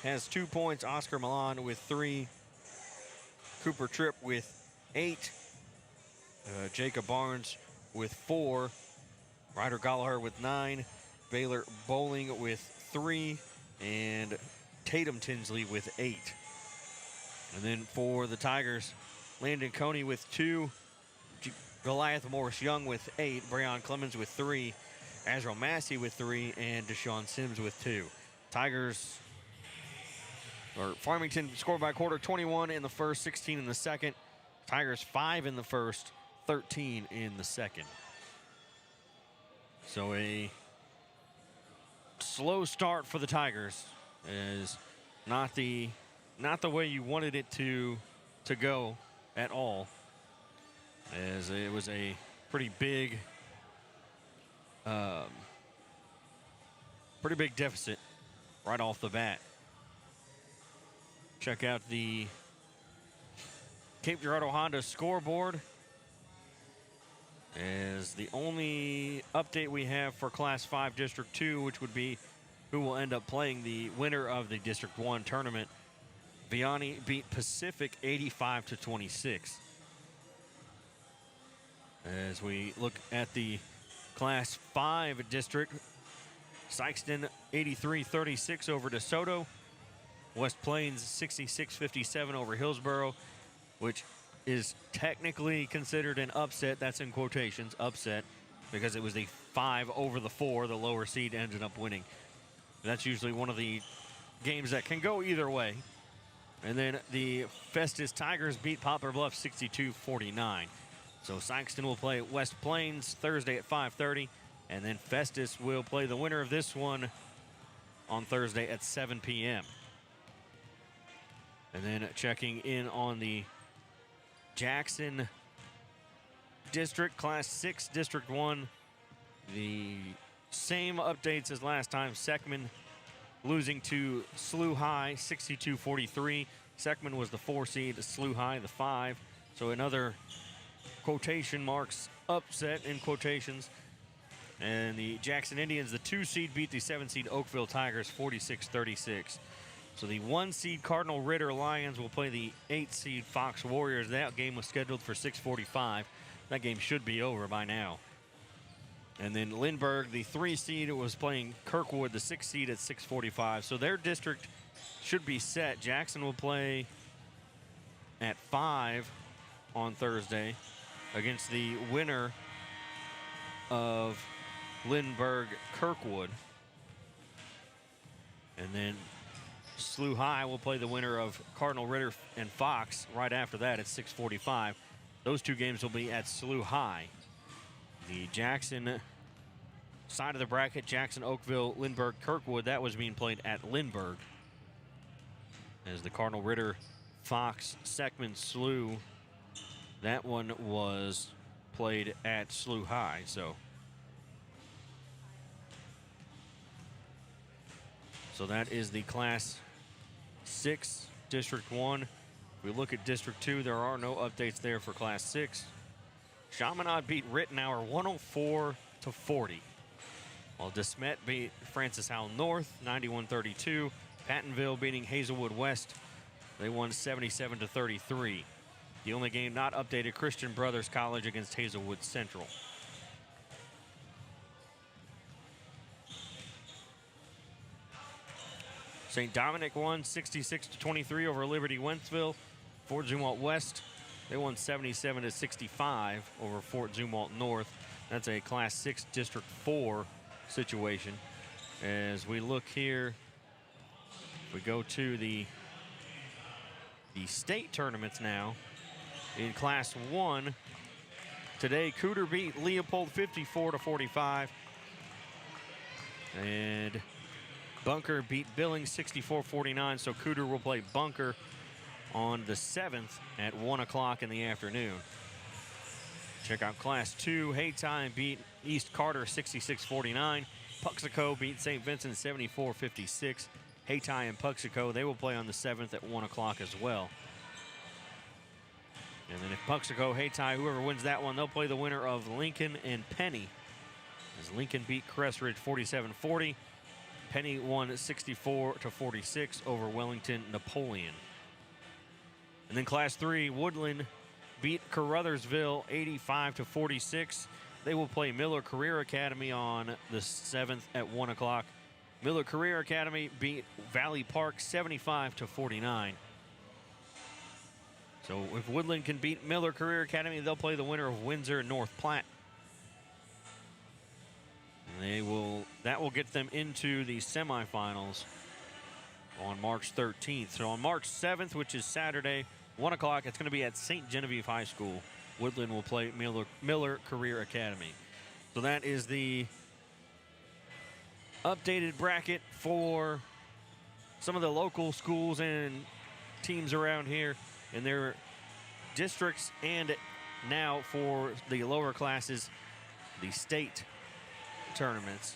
has 2 points, Oscar Milan with 3, Cooper Tripp with 8, Jacob Barnes with 4, Ryder Gallagher with 9, Baylor Bowling with 3, and Tatum Tinsley with 8. And then for the Tigers, Landon Coney with 2, Goliath Morris Young with 8, Breon Clemens with 3, Azrael Massey with 3, and Deshaun Sims with 2. Farmington scored by quarter, 21 in the first, 16 in the second. Tigers 5 in the first, 13 in the second. So a slow start for the Tigers is not the way you wanted it to go at all, as it was a pretty big deficit right off the bat. Check out the Cape Girardeau Honda scoreboard, as the only update we have for Class 5 District 2, which would be who will end up playing the winner of the District 1 tournament. Vianney beat Pacific 85-26. As we look at the Class 5 district, Sykeston 83-36 over DeSoto. West Plains 66-57 over Hillsboro, which is technically considered an upset. That's in quotations, upset, because it was the 5 over the 4. The lower seed ended up winning. That's usually one of the games that can go either way. And then the Festus Tigers beat Poplar Bluff 62-49. So Sykeston will play West Plains Thursday at 5:30, and then Festus will play the winner of this one on Thursday at 7 p.m. And then checking in on the Jackson District, Class 6, District 1. The same updates as last time. Seckman losing to SLU High, 62-43. Seckman was the 4 seed, SLU High the 5. So another quotation marks upset in quotations. And the Jackson Indians, the 2 seed, beat the 7 seed Oakville Tigers 46-36. So the 1 seed Cardinal Ritter Lions will play the 8 seed Fox Warriors. That game was scheduled for 6:45. That game should be over by now. And then Lindbergh, the 3 seed, was playing Kirkwood, the 6 seed, at 6:45. So their district should be set. Jackson will play at 5 on Thursday against the winner of Lindbergh Kirkwood. And then SLU High will play the winner of Cardinal Ritter and Fox right after that at 6:45. Those 2 games will be at SLU High. The Jackson side of the bracket, Jackson, Oakville, Lindbergh, Kirkwood, that was being played at Lindbergh. As the Cardinal Ritter, Fox, Seckman, SLU, that one was played at SLU High. So that is the Class 6 District 1. We look at District 2, there are no updates there for Class 6. Chaminade beat Rittenauer 104-40. While DeSmet beat Francis Howell North 91-32. Pattonville beating Hazelwood West. They won 77-33. The only game not updated, Christian Brothers College against Hazelwood Central. St. Dominic won 66-23 over Liberty Wentzville. Fort Zumwalt West, they won 77-65 over Fort Zumwalt North. That's a Class 6 District 4 situation. As we look here, we go to the state tournaments now. In Class 1, today Cooter beat Leopold 54-45. And Bunker beat Billings 64-49, so Cooter will play Bunker on the 7th at 1 o'clock in the afternoon. Check out Class 2. Haytime beat East Carter 66-49. Puxico beat St. Vincent 74-56. Haytime and Puxico, they will play on the 7th at 1 o'clock as well. And then if Puxico, Haytime, whoever wins that one, they'll play the winner of Lincoln and Penny. As Lincoln beat Crestridge 47-40. Penny won 64-46 over Wellington Napoleon. And then Class 3, Woodland beat Caruthersville 85-46. They will play Miller Career Academy on the 7th at 1 o'clock. Miller Career Academy beat Valley Park 75-49. So if Woodland can beat Miller Career Academy, they'll play the winner of Windsor and North Platte. And that will get them into the semifinals on March 13th. So on March 7th, which is Saturday, 1 o'clock, it's going to be at St. Genevieve High School. Woodland will play Miller Career Academy. So that is the updated bracket for some of the local schools and teams around here in their districts, and now for the lower classes, the state tournaments.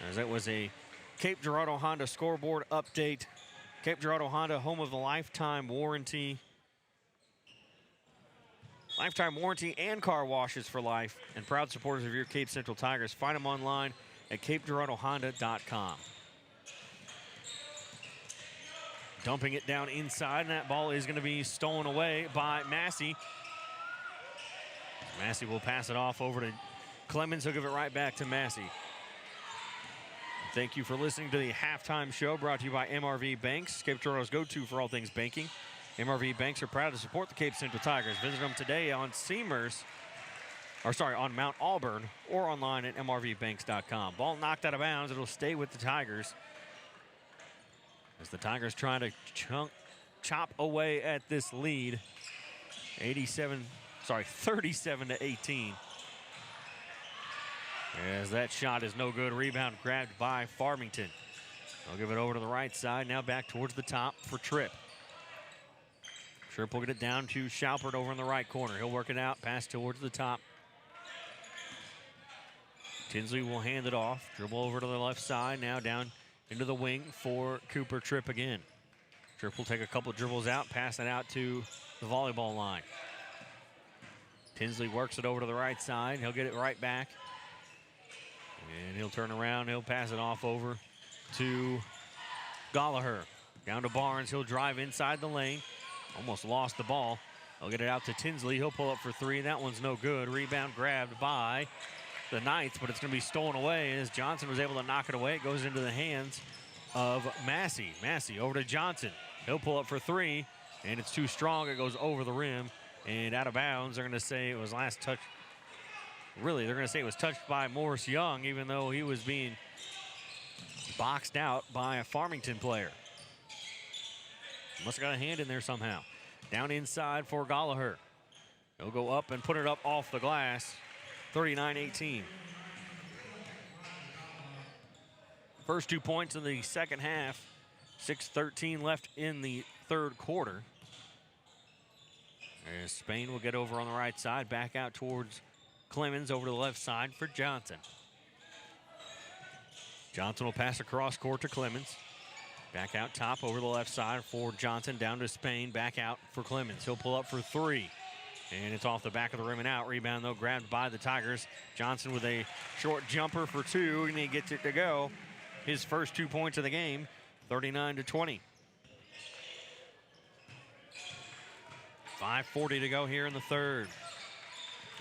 As that was a Cape Girardeau Honda scoreboard update. Cape Girardeau Honda, home of the lifetime warranty. Lifetime warranty and car washes for life, and proud supporters of your Cape Central Tigers. Find them online at CapeGirardeauHonda.com. Dumping it down inside, and that ball is going to be stolen away by Massey. Massey will pass it off over to Clemens. He'll give it right back to Massey. Thank you for listening to the halftime show brought to you by MRV Banks, Cape Girardeau's go-to for all things banking. MRV Banks are proud to support the Cape Central Tigers. Visit them today on on Mount Auburn, or online at mrvbanks.com. Ball knocked out of bounds. It'll stay with the Tigers as the Tigers trying to chop away at this lead. 37-18. As that shot is no good. Rebound grabbed by Farmington. They'll give it over to the right side. Now back towards the top for Tripp. Tripp will get it down to Schaupert over in the right corner. He'll work it out. Pass towards the top. Tinsley will hand it off. Dribble over to the left side. Now down into the wing for Cooper Tripp again. Tripp will take a couple dribbles out. Pass it out to the volleyball line. Tinsley works it over to the right side. He'll get it right back. And he'll turn around. He'll pass it off over to Gallagher. Down to Barnes. He'll drive inside the lane. Almost lost the ball. He'll get it out to Tinsley. He'll pull up for three. That one's no good. Rebound grabbed by the Knights, but it's going to be stolen away. As Johnson was able to knock it away, it goes into the hands of Massey. Massey over to Johnson. He'll pull up for three, and it's too strong. It goes over the rim and out of bounds. They're going to say it was last touch. Really, they're going to say it was touched by Morris Young, even though he was being boxed out by a Farmington player. Must have got a hand in there somehow. Down inside for Gallagher. He'll go up and put it up off the glass. 39-18. First 2 points in the second half. 6:13 left in the third quarter. As Spain will get over on the right side. Back out towards Clemens over to the left side for Johnson. Johnson will pass across court to Clemens. Back out top over the left side for Johnson, down to Spain, back out for Clemens. He'll pull up for three. And it's off the back of the rim and out. Rebound, though, grabbed by the Tigers. Johnson with a short jumper for two, and he gets it to go. His first 2 points of the game, 39-20. 5:40 to go here in the third.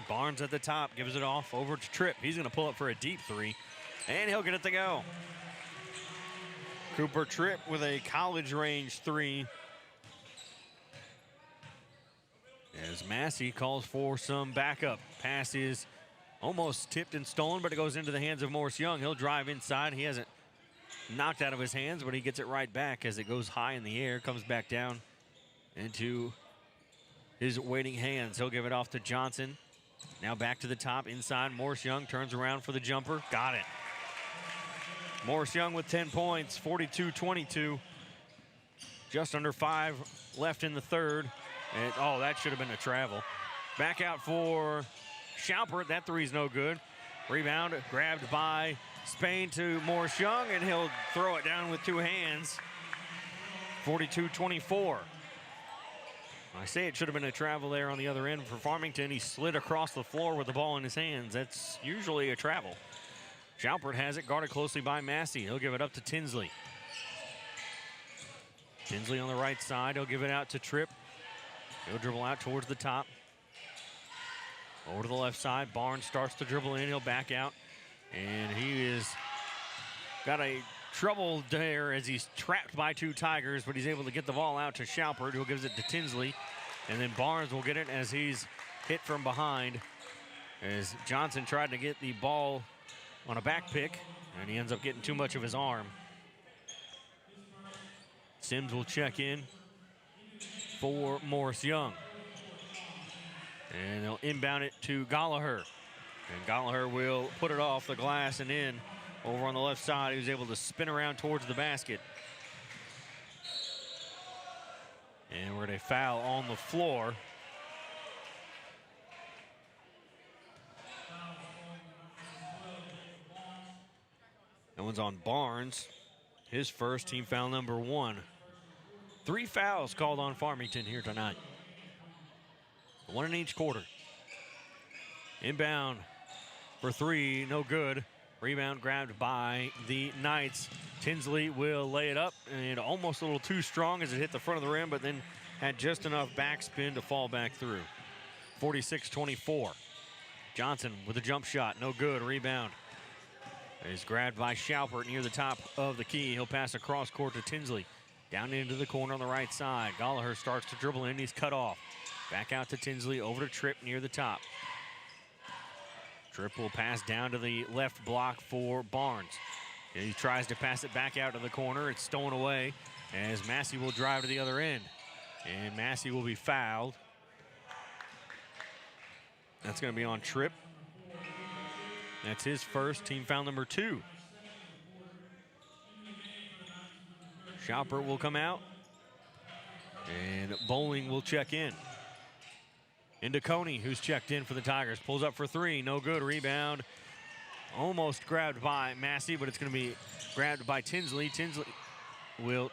Barnes at the top, gives it off over to Tripp. He's going to pull up for a deep three, and he'll get it to go. Cooper Tripp with a college range three. As Massey calls for some backup. Pass is almost tipped and stolen, but it goes into the hands of Morris Young. He'll drive inside. He hasn't knocked out of his hands, but he gets it right back as it goes high in the air, comes back down into his waiting hands. He'll give it off to Johnson. Now back to the top, inside. Morris Young turns around for the jumper. Got it. Morris Young with 10 points, 42-22. Just under 5 left in the third. And, oh, that should have been a travel. Back out for Schaupert. That three's no good. Rebound grabbed by Spain to Morris Young, and he'll throw it down with two hands. 42-24. I say it should have been a travel there on the other end for Farmington. He slid across the floor with the ball in his hands. That's usually a travel. Schaupert has it, guarded closely by Massey. He'll give it up to Tinsley. Tinsley on the right side. He'll give it out to Tripp. He'll dribble out towards the top. Over to the left side. Barnes starts to dribble in. He'll back out. And he is got a trouble there as he's trapped by two Tigers, but he's able to get the ball out to Schaupert, who gives it to Tinsley. And then Barnes will get it as he's hit from behind. As Johnson tried to get the ball on a back pick, and he ends up getting too much of his arm. Sims will check in for Morris Young. And they'll inbound it to Gallagher. And Gallagher will put it off the glass and in. Over on the left side, he was able to spin around towards the basket. And we're going to foul on the floor. That one's on Barnes. His first, team foul number 1. 3 fouls called on Farmington here tonight. 1 in each quarter. Inbound for 3, no good. Rebound grabbed by the Knights. Tinsley will lay it up, and almost a little too strong as it hit the front of the rim, but then had just enough backspin to fall back through. 46-24. Johnson with a jump shot, no good. Rebound is grabbed by Schaupert near the top of the key. He'll pass across court to Tinsley. Down into the corner on the right side. Gallagher starts to dribble in. He's cut off. Back out to Tinsley, over to Tripp near the top. Tripp will pass down to the left block for Barnes. And he tries to pass it back out to the corner. It's stolen away as Massey will drive to the other end. And Massey will be fouled. That's going to be on Tripp. That's his first, team foul number 2. Schaupert will come out. And Bowling will check in. Into Coney, who's checked in for the Tigers. Pulls up for 3, no good. Rebound almost grabbed by Massey, but it's going to be grabbed by Tinsley. Tinsley will,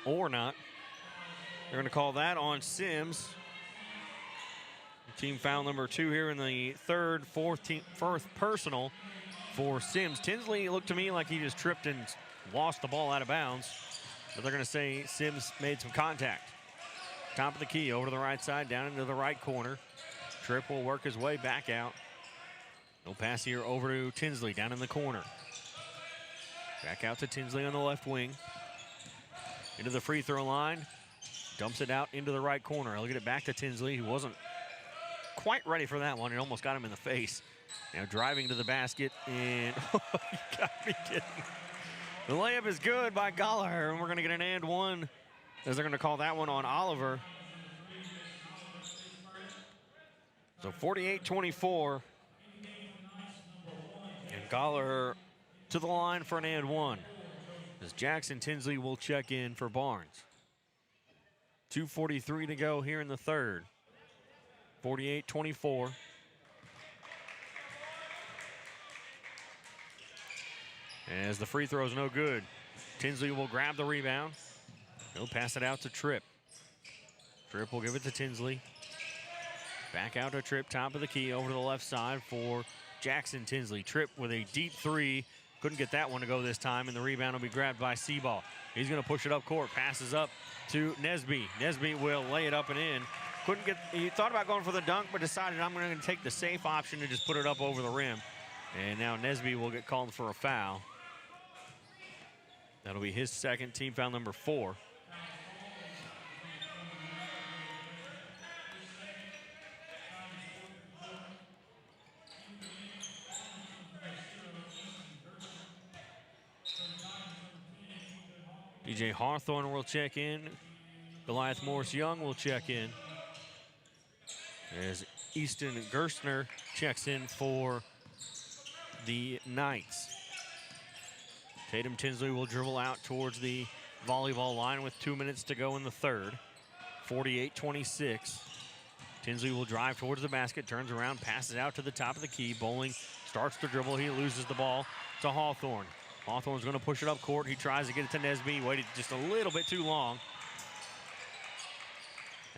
or not. They're going to call that on Sims. Team foul number 2 here in the third, fourth personal for Sims. Tinsley looked to me like he just tripped and lost the ball out of bounds, but they're going to say Sims made some contact. Top of the key, over to the right side, down into the right corner. Tripp will work his way back out. No pass here over to Tinsley, down in the corner. Back out to Tinsley on the left wing. Into the free throw line. Dumps it out into the right corner. He'll get it back to Tinsley, who wasn't quite ready for that one. It almost got him in the face. Now driving to the basket, and you got me kidding. The layup is good by Gallagher, and we're going to get an and one, as they're going to call that one on Oliver. So 48-24. And Gallagher to the line for an and one, as Jackson Tinsley will check in for Barnes. 2:43 to go here in the third. 48-24. as the free throw is no good. Tinsley will grab the rebound. He'll pass it out to Tripp. Tripp will give it to Tinsley. Back out to Tripp, top of the key, over to the left side for Jackson Tinsley. Tripp with a deep three. Couldn't get that one to go this time, and the rebound will be grabbed by Seaball. He's going to push it up court. Passes up to Nesby. Nesby will lay it up and in. He thought about going for the dunk, but decided I'm going to take the safe option and just put it up over the rim. And now Nesby will get called for a foul. That'll be his second, team foul number 4. DJ Hawthorne will check in. Goliath Morris Young will check in. As Easton Gerstner checks in for the Knights. Tatum Tinsley will dribble out towards the volleyball line with 2 minutes to go in the third. 48-26. Tinsley will drive towards the basket, turns around, passes out to the top of the key. Bowling starts to dribble. He loses the ball to Hawthorne. Hawthorne's going to push it up court. He tries to get it to Nesby. Waited just a little bit too long.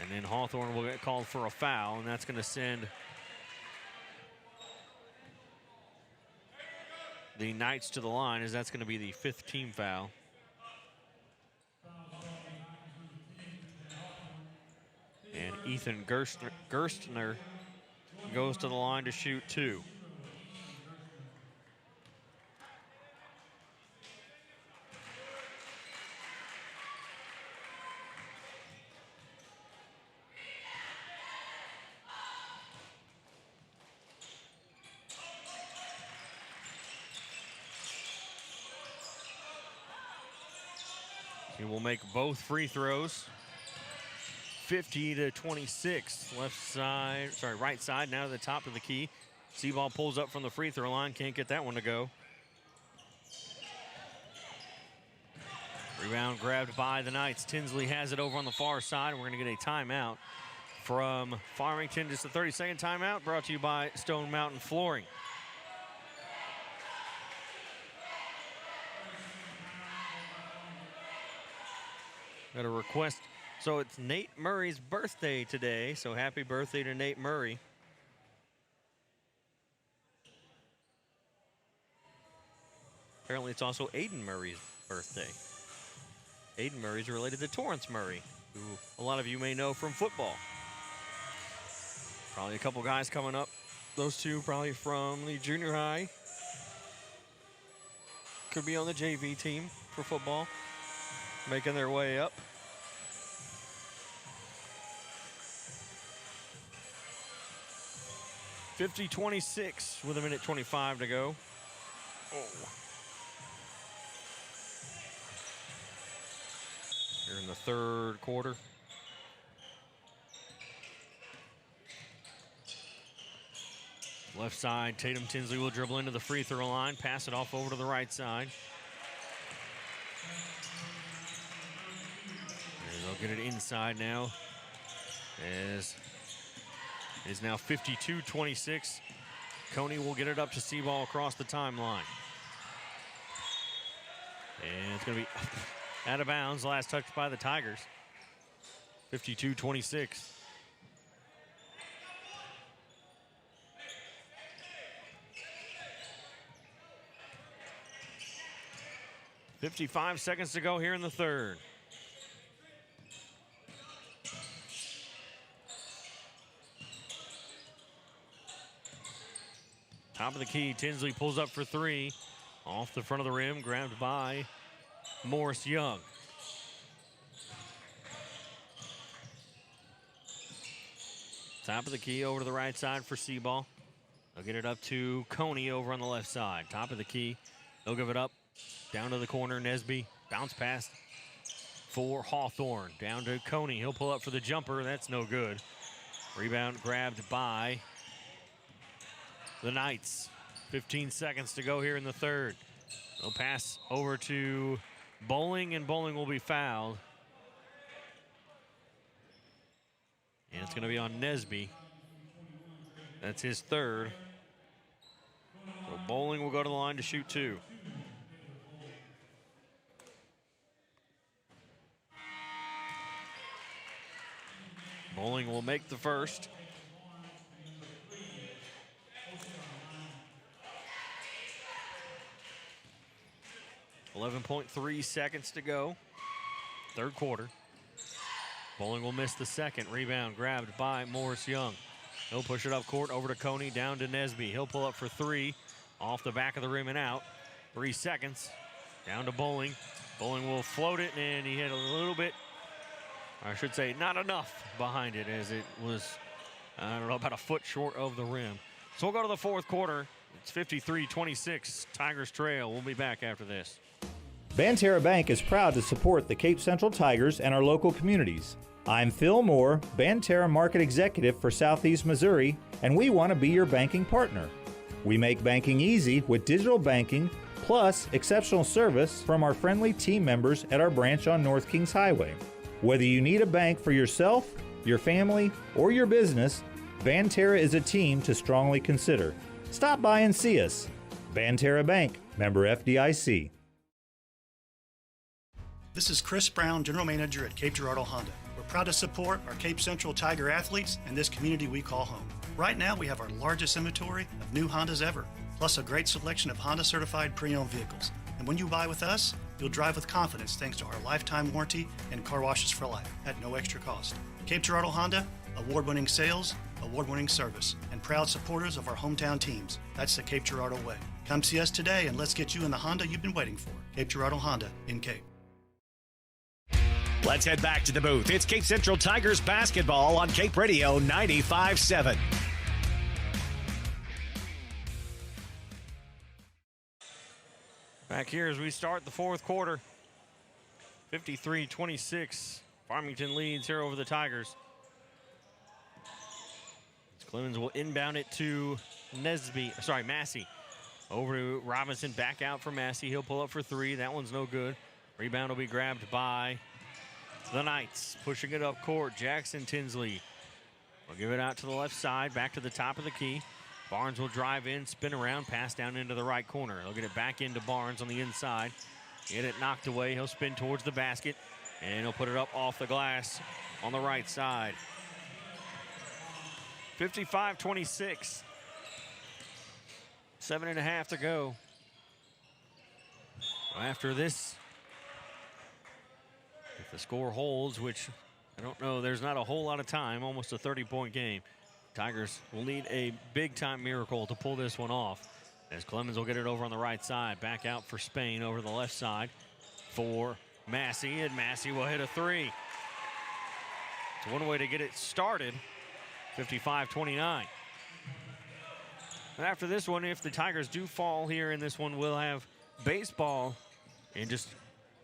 And then Hawthorne will get called for a foul, and that's going to send the Knights to the line, as that's going to be the 5th team foul. And Ethan Gerstner goes to the line to shoot 2. He will make both free throws. 50-26. Right side now to the top of the key. Seaball pulls up from the free throw line. Can't get that one to go. Rebound grabbed by the Knights. Tinsley has it over on the far side. We're going to get a timeout from Farmington. Just a 30-second timeout brought to you by Stone Mountain Flooring. Got a request. So it's Nate Murray's birthday today, so happy birthday to Nate Murray. Apparently it's also Aiden Murray's birthday. Aiden Murray's related to Torrance Murray, who a lot of you may know from football. Probably a couple guys coming up. Those two probably from the junior high. Could be on the JV team for football, making their way up. (50-26) with 1:25 to go. Here in the third quarter. Left side, Tatum Tinsley will dribble into the free throw line, pass it off over to the right side. And they'll get it inside now, as it is now 52-26. Coney will get it up to Seaball across the timeline. And it's going to be out of bounds. Last touch by the Tigers. 52-26. .55 seconds to go here in the third. Top of the key, Tinsley pulls up for 3. Off the front of the rim, grabbed by Morris Young. Top of the key, over to the right side for Seaball. They'll get it up to Coney over on the left side. Top of the key, they'll give it up. Down to the corner, Nesby. Bounce pass for Hawthorne. Down to Coney. He'll pull up for the jumper. That's no good. Rebound grabbed by the Knights. 15 seconds to go here in the third. They'll pass over to Bowling, and Bowling will be fouled. And it's going to be on Nesby. That's his third. So Bowling will go to the line to shoot 2. Bowling will make the first. .3 seconds to go. Third quarter. Bowling will miss the second. Rebound grabbed by Morris Young. He'll push it up court over to Coney, down to Nesby. He'll pull up for three. Off the back of the rim and out. 3 seconds. Down to Bowling. Bowling will float it, and he hit a little bit, I should say not enough behind it, as it was, I don't know, about a foot short of the rim. So we'll go to the fourth quarter. It's 53-26. Tigers trail. We'll be back after this. Banterra Bank is proud to support the Cape Central Tigers and our local communities. I'm Phil Moore, Banterra Market Executive for Southeast Missouri, and we want to be your banking partner. We make banking easy with digital banking, plus exceptional service from our friendly team members at our branch on North Kings Highway. Whether you need a bank for yourself, your family, or your business, Banterra is a team to strongly consider. Stop by and see us. Banterra Bank, member FDIC. This is Chris Brown, General Manager at Cape Girardeau Honda. We're proud to support our Cape Central Tiger athletes and this community we call home. Right now, we have our largest inventory of new Hondas ever, plus a great selection of Honda-certified pre-owned vehicles. And when you buy with us, you'll drive with confidence thanks to our lifetime warranty and car washes for life at no extra cost. Cape Girardeau Honda, award-winning sales, award-winning service, and proud supporters of our hometown teams. That's the Cape Girardeau way. Come see us today and let's get you in the Honda you've been waiting for. Cape Girardeau Honda in Cape. Let's head back to the booth. It's Cape Central Tigers basketball on Cape Radio 95.7. Back here as we start the fourth quarter. 53-26. Farmington leads here over the Tigers. Clemens will inbound it to Massey. Over to Robinson, back out for Massey. He'll pull up for three. That one's no good. Rebound will be grabbed by the Knights. Pushing it up court, Jackson Tinsley will give it out to the left side, back to the top of the key. Barnes will drive in, spin around, pass down into the right corner. He'll get it back into Barnes on the inside. Get it knocked away. He'll spin towards the basket, and he'll put it up off the glass on the right side. 55-26. 7.5 to go. After this, if the score holds, which I don't know, there's not a whole lot of time, almost a 30-point game. Tigers will need a big-time miracle to pull this one off, as Clemens will get it over on the right side. Back out for Spain over the left side for Massey, and Massey will hit a three. It's one way to get it started. 55-29. And after this one, if the Tigers do fall here in this one, we'll have baseball in just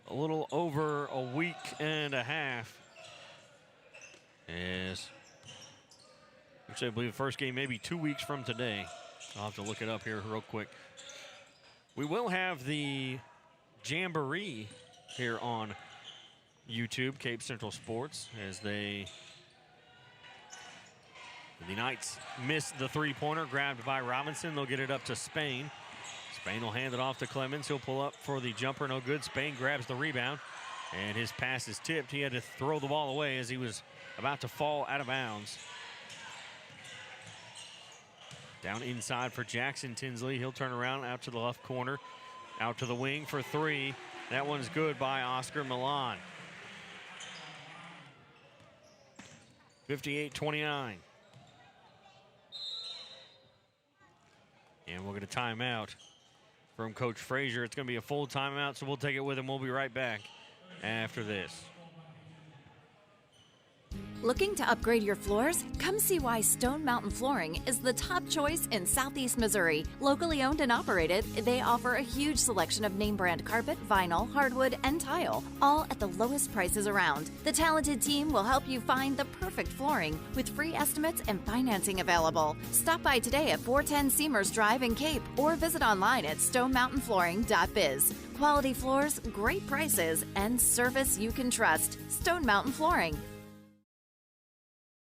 a little over a week and a half. Yes. Actually, I believe the first game maybe 2 weeks from today. I'll have to look it up here real quick. We will have the Jamboree here on YouTube, Cape Central Sports, as the Knights miss the three-pointer, grabbed by Robinson. They'll get it up to Spain. Spain will hand it off to Clemens. He'll pull up for the jumper, no good. Spain grabs the rebound, and his pass is tipped. He had to throw the ball away as he was about to fall out of bounds. Down inside for Jackson Tinsley. He'll turn around out to the left corner, out to the wing for three. That one's good by Oscar Milan. 58-29. And we'll get a timeout from Coach Frazier. It's going to be a full timeout, so we'll take it with him. We'll be right back after this. Looking to upgrade your floors? Come see why Stone Mountain Flooring is the top choice in Southeast Missouri. Locally owned and operated, they offer a huge selection of name brand carpet, vinyl, hardwood, and tile, all at the lowest prices around. The talented team will help you find the perfect flooring with free estimates and financing available. Stop by today at 410 Seamers Drive in Cape or visit online at stonemountainflooring.biz. Quality floors, great prices, and service you can trust. Stone Mountain Flooring.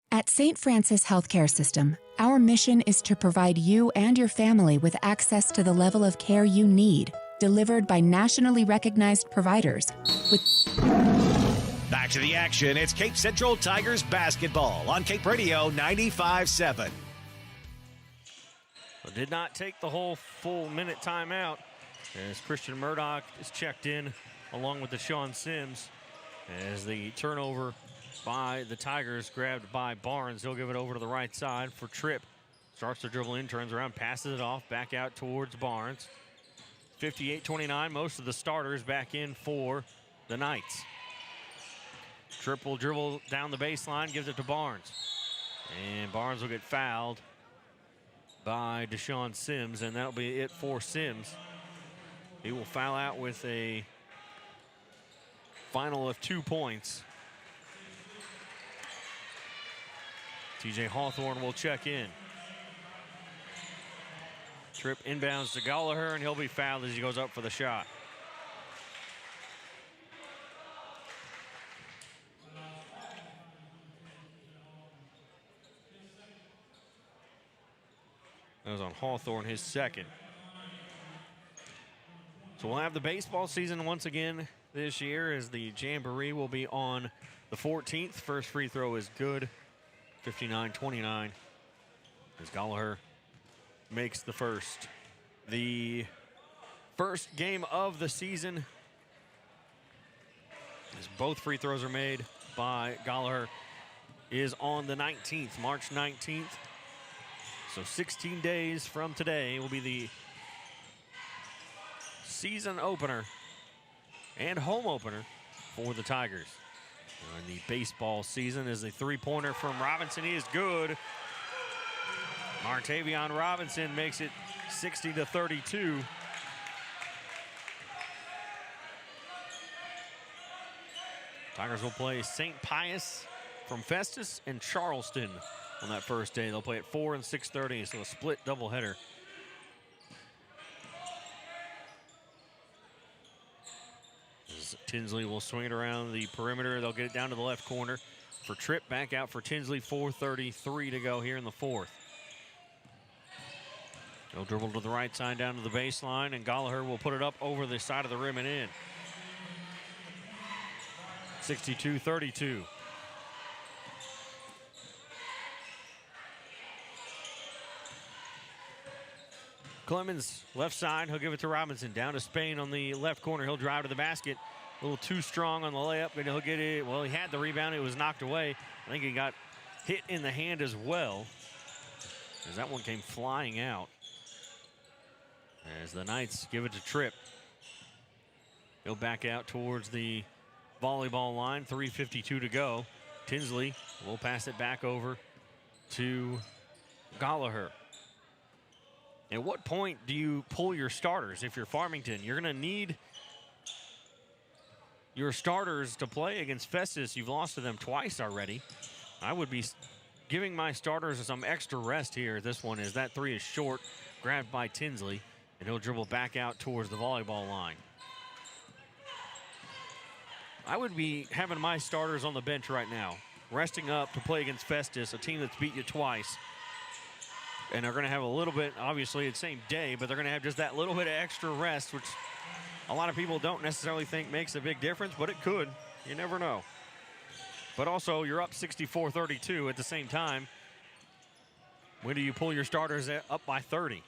At St. Francis Healthcare System, our mission is to provide you and your family with access to the level of care you need, delivered by nationally recognized providers. Back Back to the action. It's Cape Central Tigers basketball on Cape Radio 95.7. Well, did not take the whole full minute timeout as Christian Murdoch is checked in along with Deshaun Sims as the turnover by the Tigers grabbed by Barnes. He'll give it over to the right side for Tripp. Starts to dribble in, turns around, passes it off, back out towards Barnes. 58-29, most of the starters back in for the Knights. Tripp will dribble down the baseline, gives it to Barnes. And Barnes will get fouled by Deshaun Sims, and that'll be it for Sims. He will foul out with a final of 2 points. TJ Hawthorne will check in. Tripp inbounds to Gallagher, and he'll be fouled as he goes up for the shot. That was on Hawthorne, his second. So we'll have the baseball season once again this year as the Jamboree will be on the 14th. First free throw is good. 59-29 as Gallagher makes the first. The first game of the season as both free throws are made by Gallagher is on the 19th, March 19th. So 16 days from today will be the season opener and home opener for the Tigers. In the baseball season is a three-pointer from Robinson. He is good. Martavion Robinson makes it 60-32. Tigers will play St. Pius from Festus and Charleston on that first day. They'll play at 4 and 6:30, so a split doubleheader. Tinsley will swing it around the perimeter. They'll get it down to the left corner for Tripp. Back out for Tinsley. 4:33 to go here in the fourth. He'll dribble to the right side down to the baseline, and Gallagher will put it up over the side of the rim and in. 62-32. Clemens, left side, he'll give it to Robinson. Down to Spain on the left corner. He'll drive to the basket. A little too strong on the layup, and he'll get it. Well, he had the rebound. It was knocked away. I think he got hit in the hand as well, as that one came flying out. As the Knights give it to Tripp. He'll back out towards the volleyball line. 3:52 to go. Tinsley will pass it back over to Gallagher. At what point do you pull your starters if you're Farmington? You're going to need your starters to play against Festus. You've lost to them twice already. I would be giving my starters some extra rest here. This one is that three is short, grabbed by Tinsley, and he'll dribble back out towards the volleyball line. I would be having my starters on the bench right now, resting up to play against Festus, a team that's beat you twice. And they're going to have a little bit, obviously, it's the same day, but they're going to have just that little bit of extra rest, which a lot of people don't necessarily think makes a big difference, but it could. You never know. But also, you're up 64-32 at the same time. When do you pull your starters up by 30?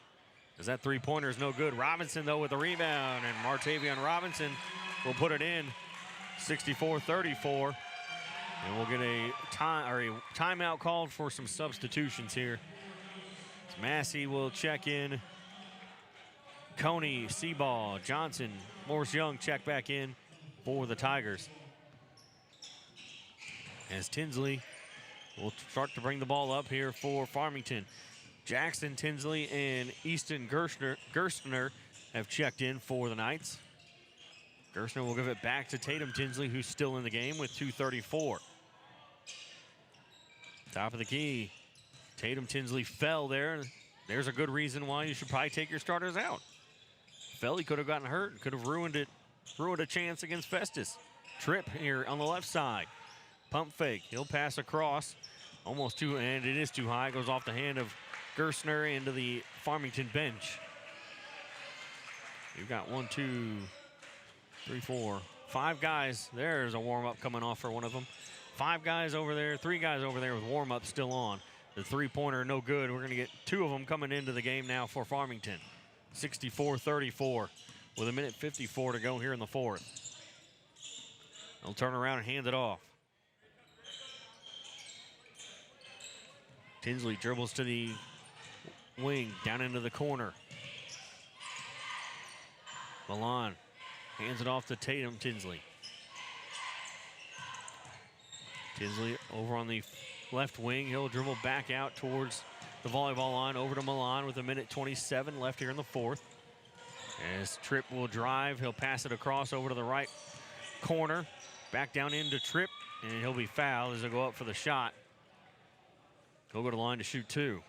Because that three-pointer is no good. Robinson, though, with the rebound, and Martavion Robinson will put it in. 64-34. And we'll get a timeout called for some substitutions here. Massey will check in. Coney, Seaball, Johnson, Morris Young check back in for the Tigers. As Tinsley will start to bring the ball up here for Farmington. Jackson, Tinsley, and Easton Gerstner have checked in for the Knights. Gerstner will give it back to Tatum Tinsley, who's still in the game with 2:34. Top of the key. Tatum Tinsley fell there. There's a good reason why you should probably take your starters out. Fell, he could have gotten hurt, could have ruined a chance against Festus. Tripp here on the left side. Pump fake. He'll pass across. Almost too, and it is too high. Goes off the hand of Gerstner into the Farmington bench. You've got 1, 2, 3, 4, 5 guys. There's a warm-up coming off for one of them. 5 guys over there, 3 guys over there with warm-up still on. The three-pointer, no good. We're going to get 2 of them coming into the game now for Farmington. 64-34 with 1:54 to go here in the fourth. They'll turn around and hand it off. Tinsley dribbles to the wing, down into the corner. Milan hands it off to Tatum Tinsley. Tinsley over on the left wing. He'll dribble back out towards the volleyball line, over to Milan with 1:27 left here in the fourth. As Tripp will drive, he'll pass it across over to the right corner. Back down into Tripp, and he'll be fouled as he'll go up for the shot. He'll go to the line to shoot 2.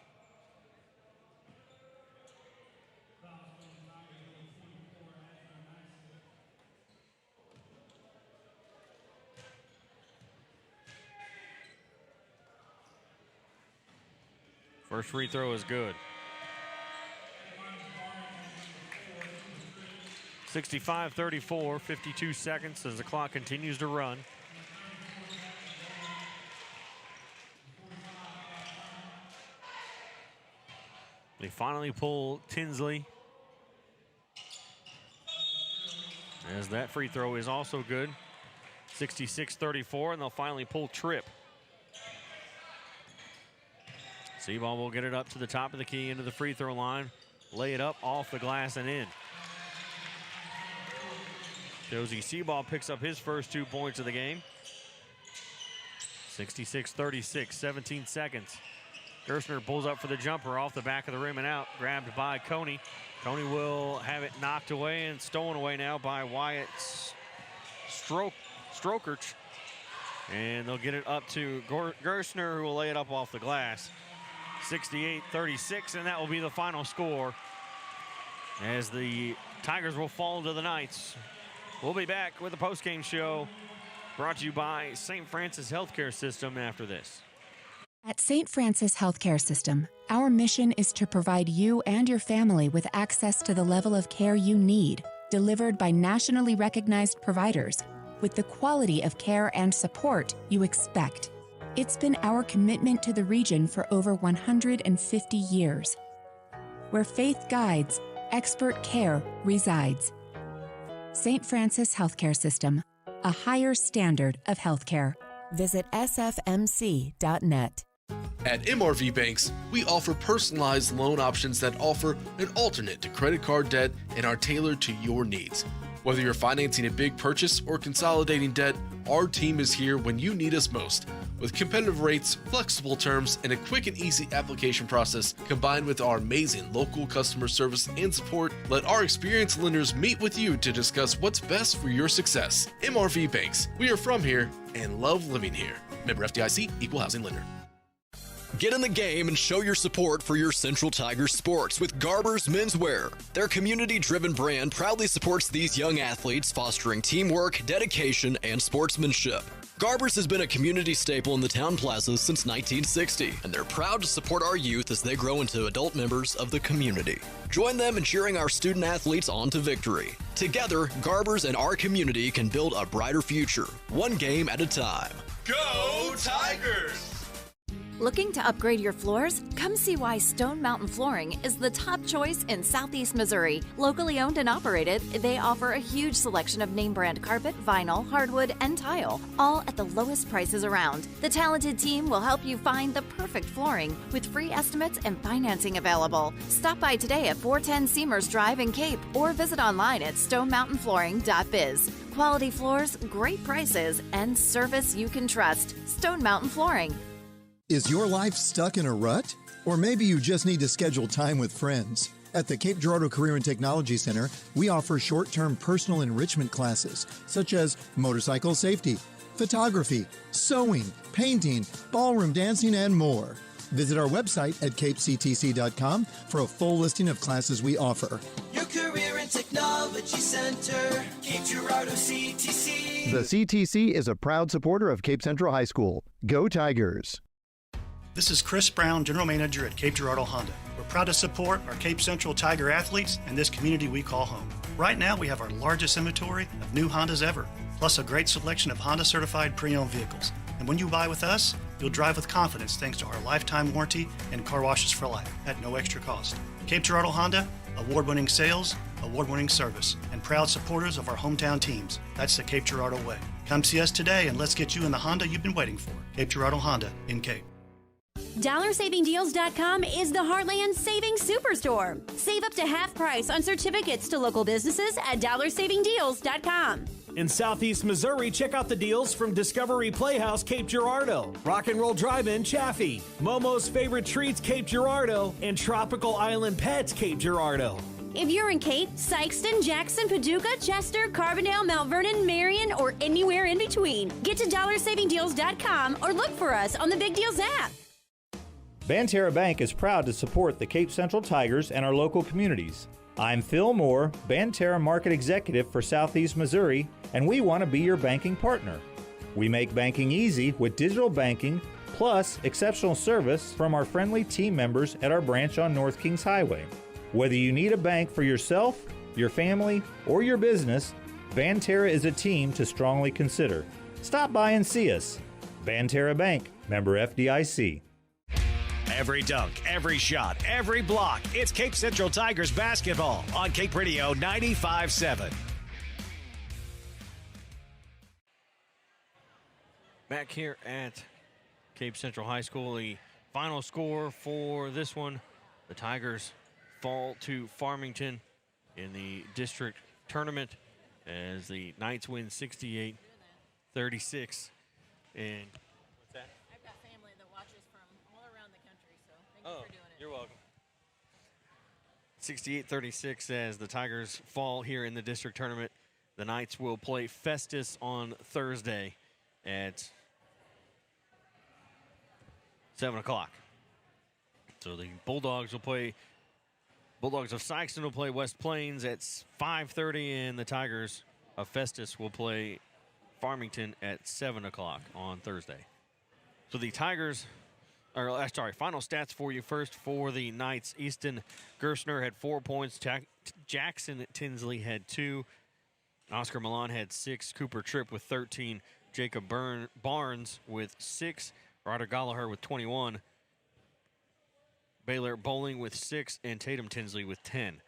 First free throw is good. 65-34, 52 seconds as the clock continues to run. They finally pull Tinsley, as that free throw is also good. 66-34, and they'll finally pull Tripp. Seaball will get it up to the top of the key into the free throw line. Lay it up off the glass and in. Josie Seaball picks up his first 2 points of the game. 66-36, 17 seconds. Gerstner pulls up for the jumper off the back of the rim and out. Grabbed by Coney. Coney will have it knocked away and stolen away now by Wyatt Strokerch. And they'll get it up to Gerstner, who will lay it up off the glass. 68-36, and that will be the final score as the Tigers will fall to the Knights. We'll be back with the postgame show brought to you by St. Francis Healthcare System after this. At St. Francis Healthcare System, our mission is to provide you and your family with access to the level of care you need, delivered by nationally recognized providers, with the quality of care and support you expect. It's been our commitment to the region for over 150 years. Where faith guides, expert care resides. St. Francis Healthcare System, a higher standard of healthcare. Visit sfmc.net. At MRV Banks, we offer personalized loan options that offer an alternate to credit card debt and are tailored to your needs. Whether you're financing a big purchase or consolidating debt, our team is here when you need us most. With competitive rates, flexible terms, and a quick and easy application process, combined with our amazing local customer service and support, let our experienced lenders meet with you to discuss what's best for your success. MRV Banks, we are from here and love living here. Member FDIC, Equal Housing Lender. Get in the game and show your support for your Central Tigers sports with Garber's Menswear. Their community-driven brand proudly supports these young athletes, fostering teamwork, dedication, and sportsmanship. Garber's has been a community staple in the town plazas since 1960, and they're proud to support our youth as they grow into adult members of the community. Join them in cheering our student athletes on to victory. Together, Garber's and our community can build a brighter future, one game at a time. Go Tigers! Looking to upgrade your floors? Come see why Stone Mountain Flooring is the top choice in Southeast Missouri. Locally owned and operated, they offer a huge selection of name brand carpet, vinyl, hardwood, and tile, all at the lowest prices around. The talented team will help you find the perfect flooring with free estimates and financing available. Stop by today at 410 Seamers Drive in Cape or visit online at stonemountainflooring.biz. Quality floors, great prices, and service you can trust. Stone Mountain Flooring. Is your life stuck in a rut? Or maybe you just need to schedule time with friends. At the Cape Girardeau Career and Technology Center, we offer short-term personal enrichment classes, such as motorcycle safety, photography, sewing, painting, ballroom dancing, and more. Visit our website at capectc.com for a full listing of classes we offer. Your Career and Technology Center, Cape Girardeau CTC. The CTC is a proud supporter of Cape Central High School. Go Tigers! This is Chris Brown, General Manager at Cape Girardeau Honda. We're proud to support our Cape Central Tiger athletes and this community we call home. Right now, we have our largest inventory of new Hondas ever, plus a great selection of Honda-certified pre-owned vehicles. And when you buy with us, you'll drive with confidence thanks to our lifetime warranty and car washes for life at no extra cost. Cape Girardeau Honda, award-winning sales, award-winning service, and proud supporters of our hometown teams. That's the Cape Girardeau way. Come see us today and let's get you in the Honda you've been waiting for. Cape Girardeau Honda in Cape. DollarSavingDeals.com is the Heartland Savings Superstore. Save up to half price on certificates to local businesses at DollarSavingDeals.com. In Southeast Missouri, check out the deals from Discovery Playhouse Cape Girardeau, Rock and Roll Drive-In Chaffee, Momo's Favorite Treats Cape Girardeau, and Tropical Island Pets Cape Girardeau. If you're in Cape, Sykeston, Jackson, Paducah, Chester, Carbondale, Mount Vernon, Marion, or anywhere in between, get to DollarSavingDeals.com or look for us on the Big Deals app. Banterra Bank is proud to support the Cape Central Tigers and our local communities. I'm Phil Moore, Banterra Market Executive for Southeast Missouri, and we want to be your banking partner. We make banking easy with digital banking, plus exceptional service from our friendly team members at our branch on North Kings Highway. Whether you need a bank for yourself, your family, or your business, Banterra is a team to strongly consider. Stop by and see us. Banterra Bank, member FDIC. Every dunk, every shot, every block. It's Cape Central Tigers basketball on Cape Radio 95.7. Back here at Cape Central High School, the final score for this one, the Tigers fall to Farmington in the district tournament as the Knights win 68-36. And what's that? I've got family that watches from all around the country, so thank you for doing it. You're welcome. 68-36 as the Tigers fall here in the district tournament. The Knights will play Festus on Thursday at 7 o'clock. So the Bulldogs will play, Bulldogs of Sykeston will play West Plains at 5:30, and the Tigers of Festus will play Farmington at 7 o'clock on Thursday. So the Tigers, final stats for you first for the Knights. Easton Gerstner had 4 points. Jackson Tinsley had 2. Oscar Milan had 6. Cooper Tripp with 13. Jacob Barnes with 6. Ryder Gallagher with 21. Baylor Bowling with 6, and Tatum Tinsley with 10.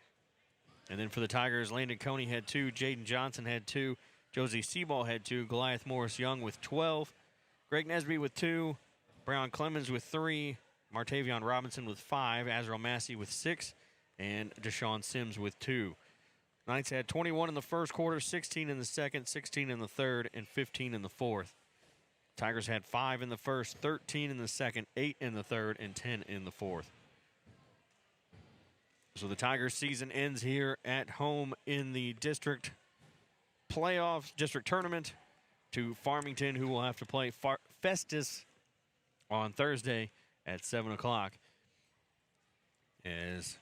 And then for the Tigers, Landon Coney had 2, Jaden Johnson had 2, Josie Seaball had 2, Goliath Morris Young with 12, Greg Nesby with 2, Brown Clemens with 3, Martavion Robinson with 5, Azrael Massey with 6, and Deshaun Sims with 2. Knights had 21 in the first quarter, 16 in the second, 16 in the third, and 15 in the fourth. Tigers had 5 in the first, 13 in the second, 8 in the third, and 10 in the fourth. So the Tigers season ends here at home in the district playoffs, district tournament, to Farmington, who will have to play Festus on Thursday at 7 o'clock. As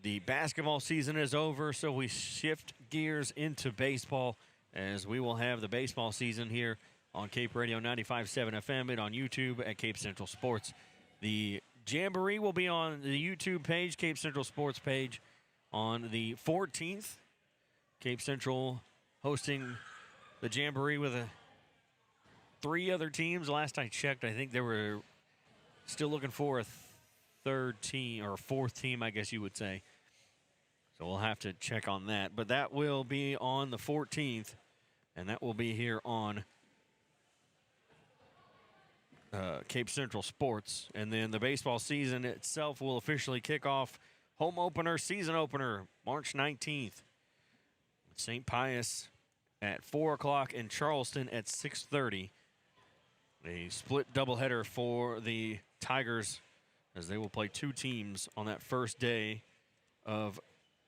the basketball season is over, so we shift gears into baseball, as we will have the baseball season here on Cape Radio 95.7 FM and on YouTube at Cape Central Sports. The Jamboree will be on the YouTube page, Cape Central Sports page, on the 14th. Cape Central hosting the Jamboree with 3 other teams. Last I checked, I think they were still looking for a third team, or a fourth team, I guess you would say. So we'll have to check on that. But that will be on the 14th, and that will be here on Cape Central Sports. And then the baseball season itself will officially kick off. Home opener, season opener, March 19th. St. Pius at 4 o'clock and Charleston at 6:30. A split doubleheader for the Tigers, as they will play 2 teams on that first day of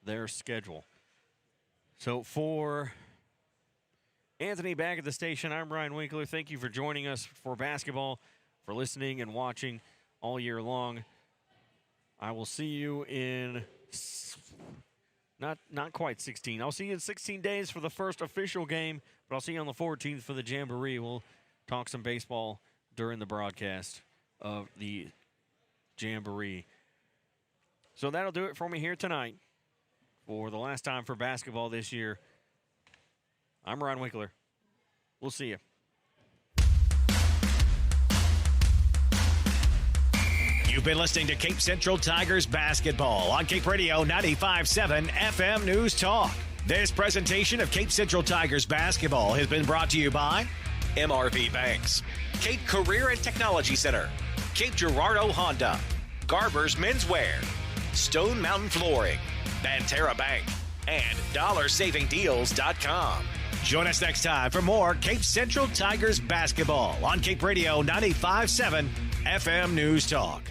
their schedule. So for Anthony back at the station, I'm Ryan Winkler. Thank you for joining us for basketball, for listening and watching all year long. I will see you in not quite 16. I'll see you in 16 days for the first official game, but I'll see you on the 14th for the Jamboree. We'll talk some baseball during the broadcast of the Jamboree. So that'll do it for me here tonight. For the last time for basketball this year, I'm Ryan Winkler. We'll see you. You've been listening to Cape Central Tigers basketball on Cape Radio 95.7 FM News Talk. This presentation of Cape Central Tigers basketball has been brought to you by MRV Banks, Cape Career and Technology Center, Cape Girardeau Honda, Garber's Menswear, Stone Mountain Flooring, Banterra Bank, and DollarSavingDeals.com. Join us next time for more Cape Central Tigers basketball on Cape Radio 95.7 FM News Talk.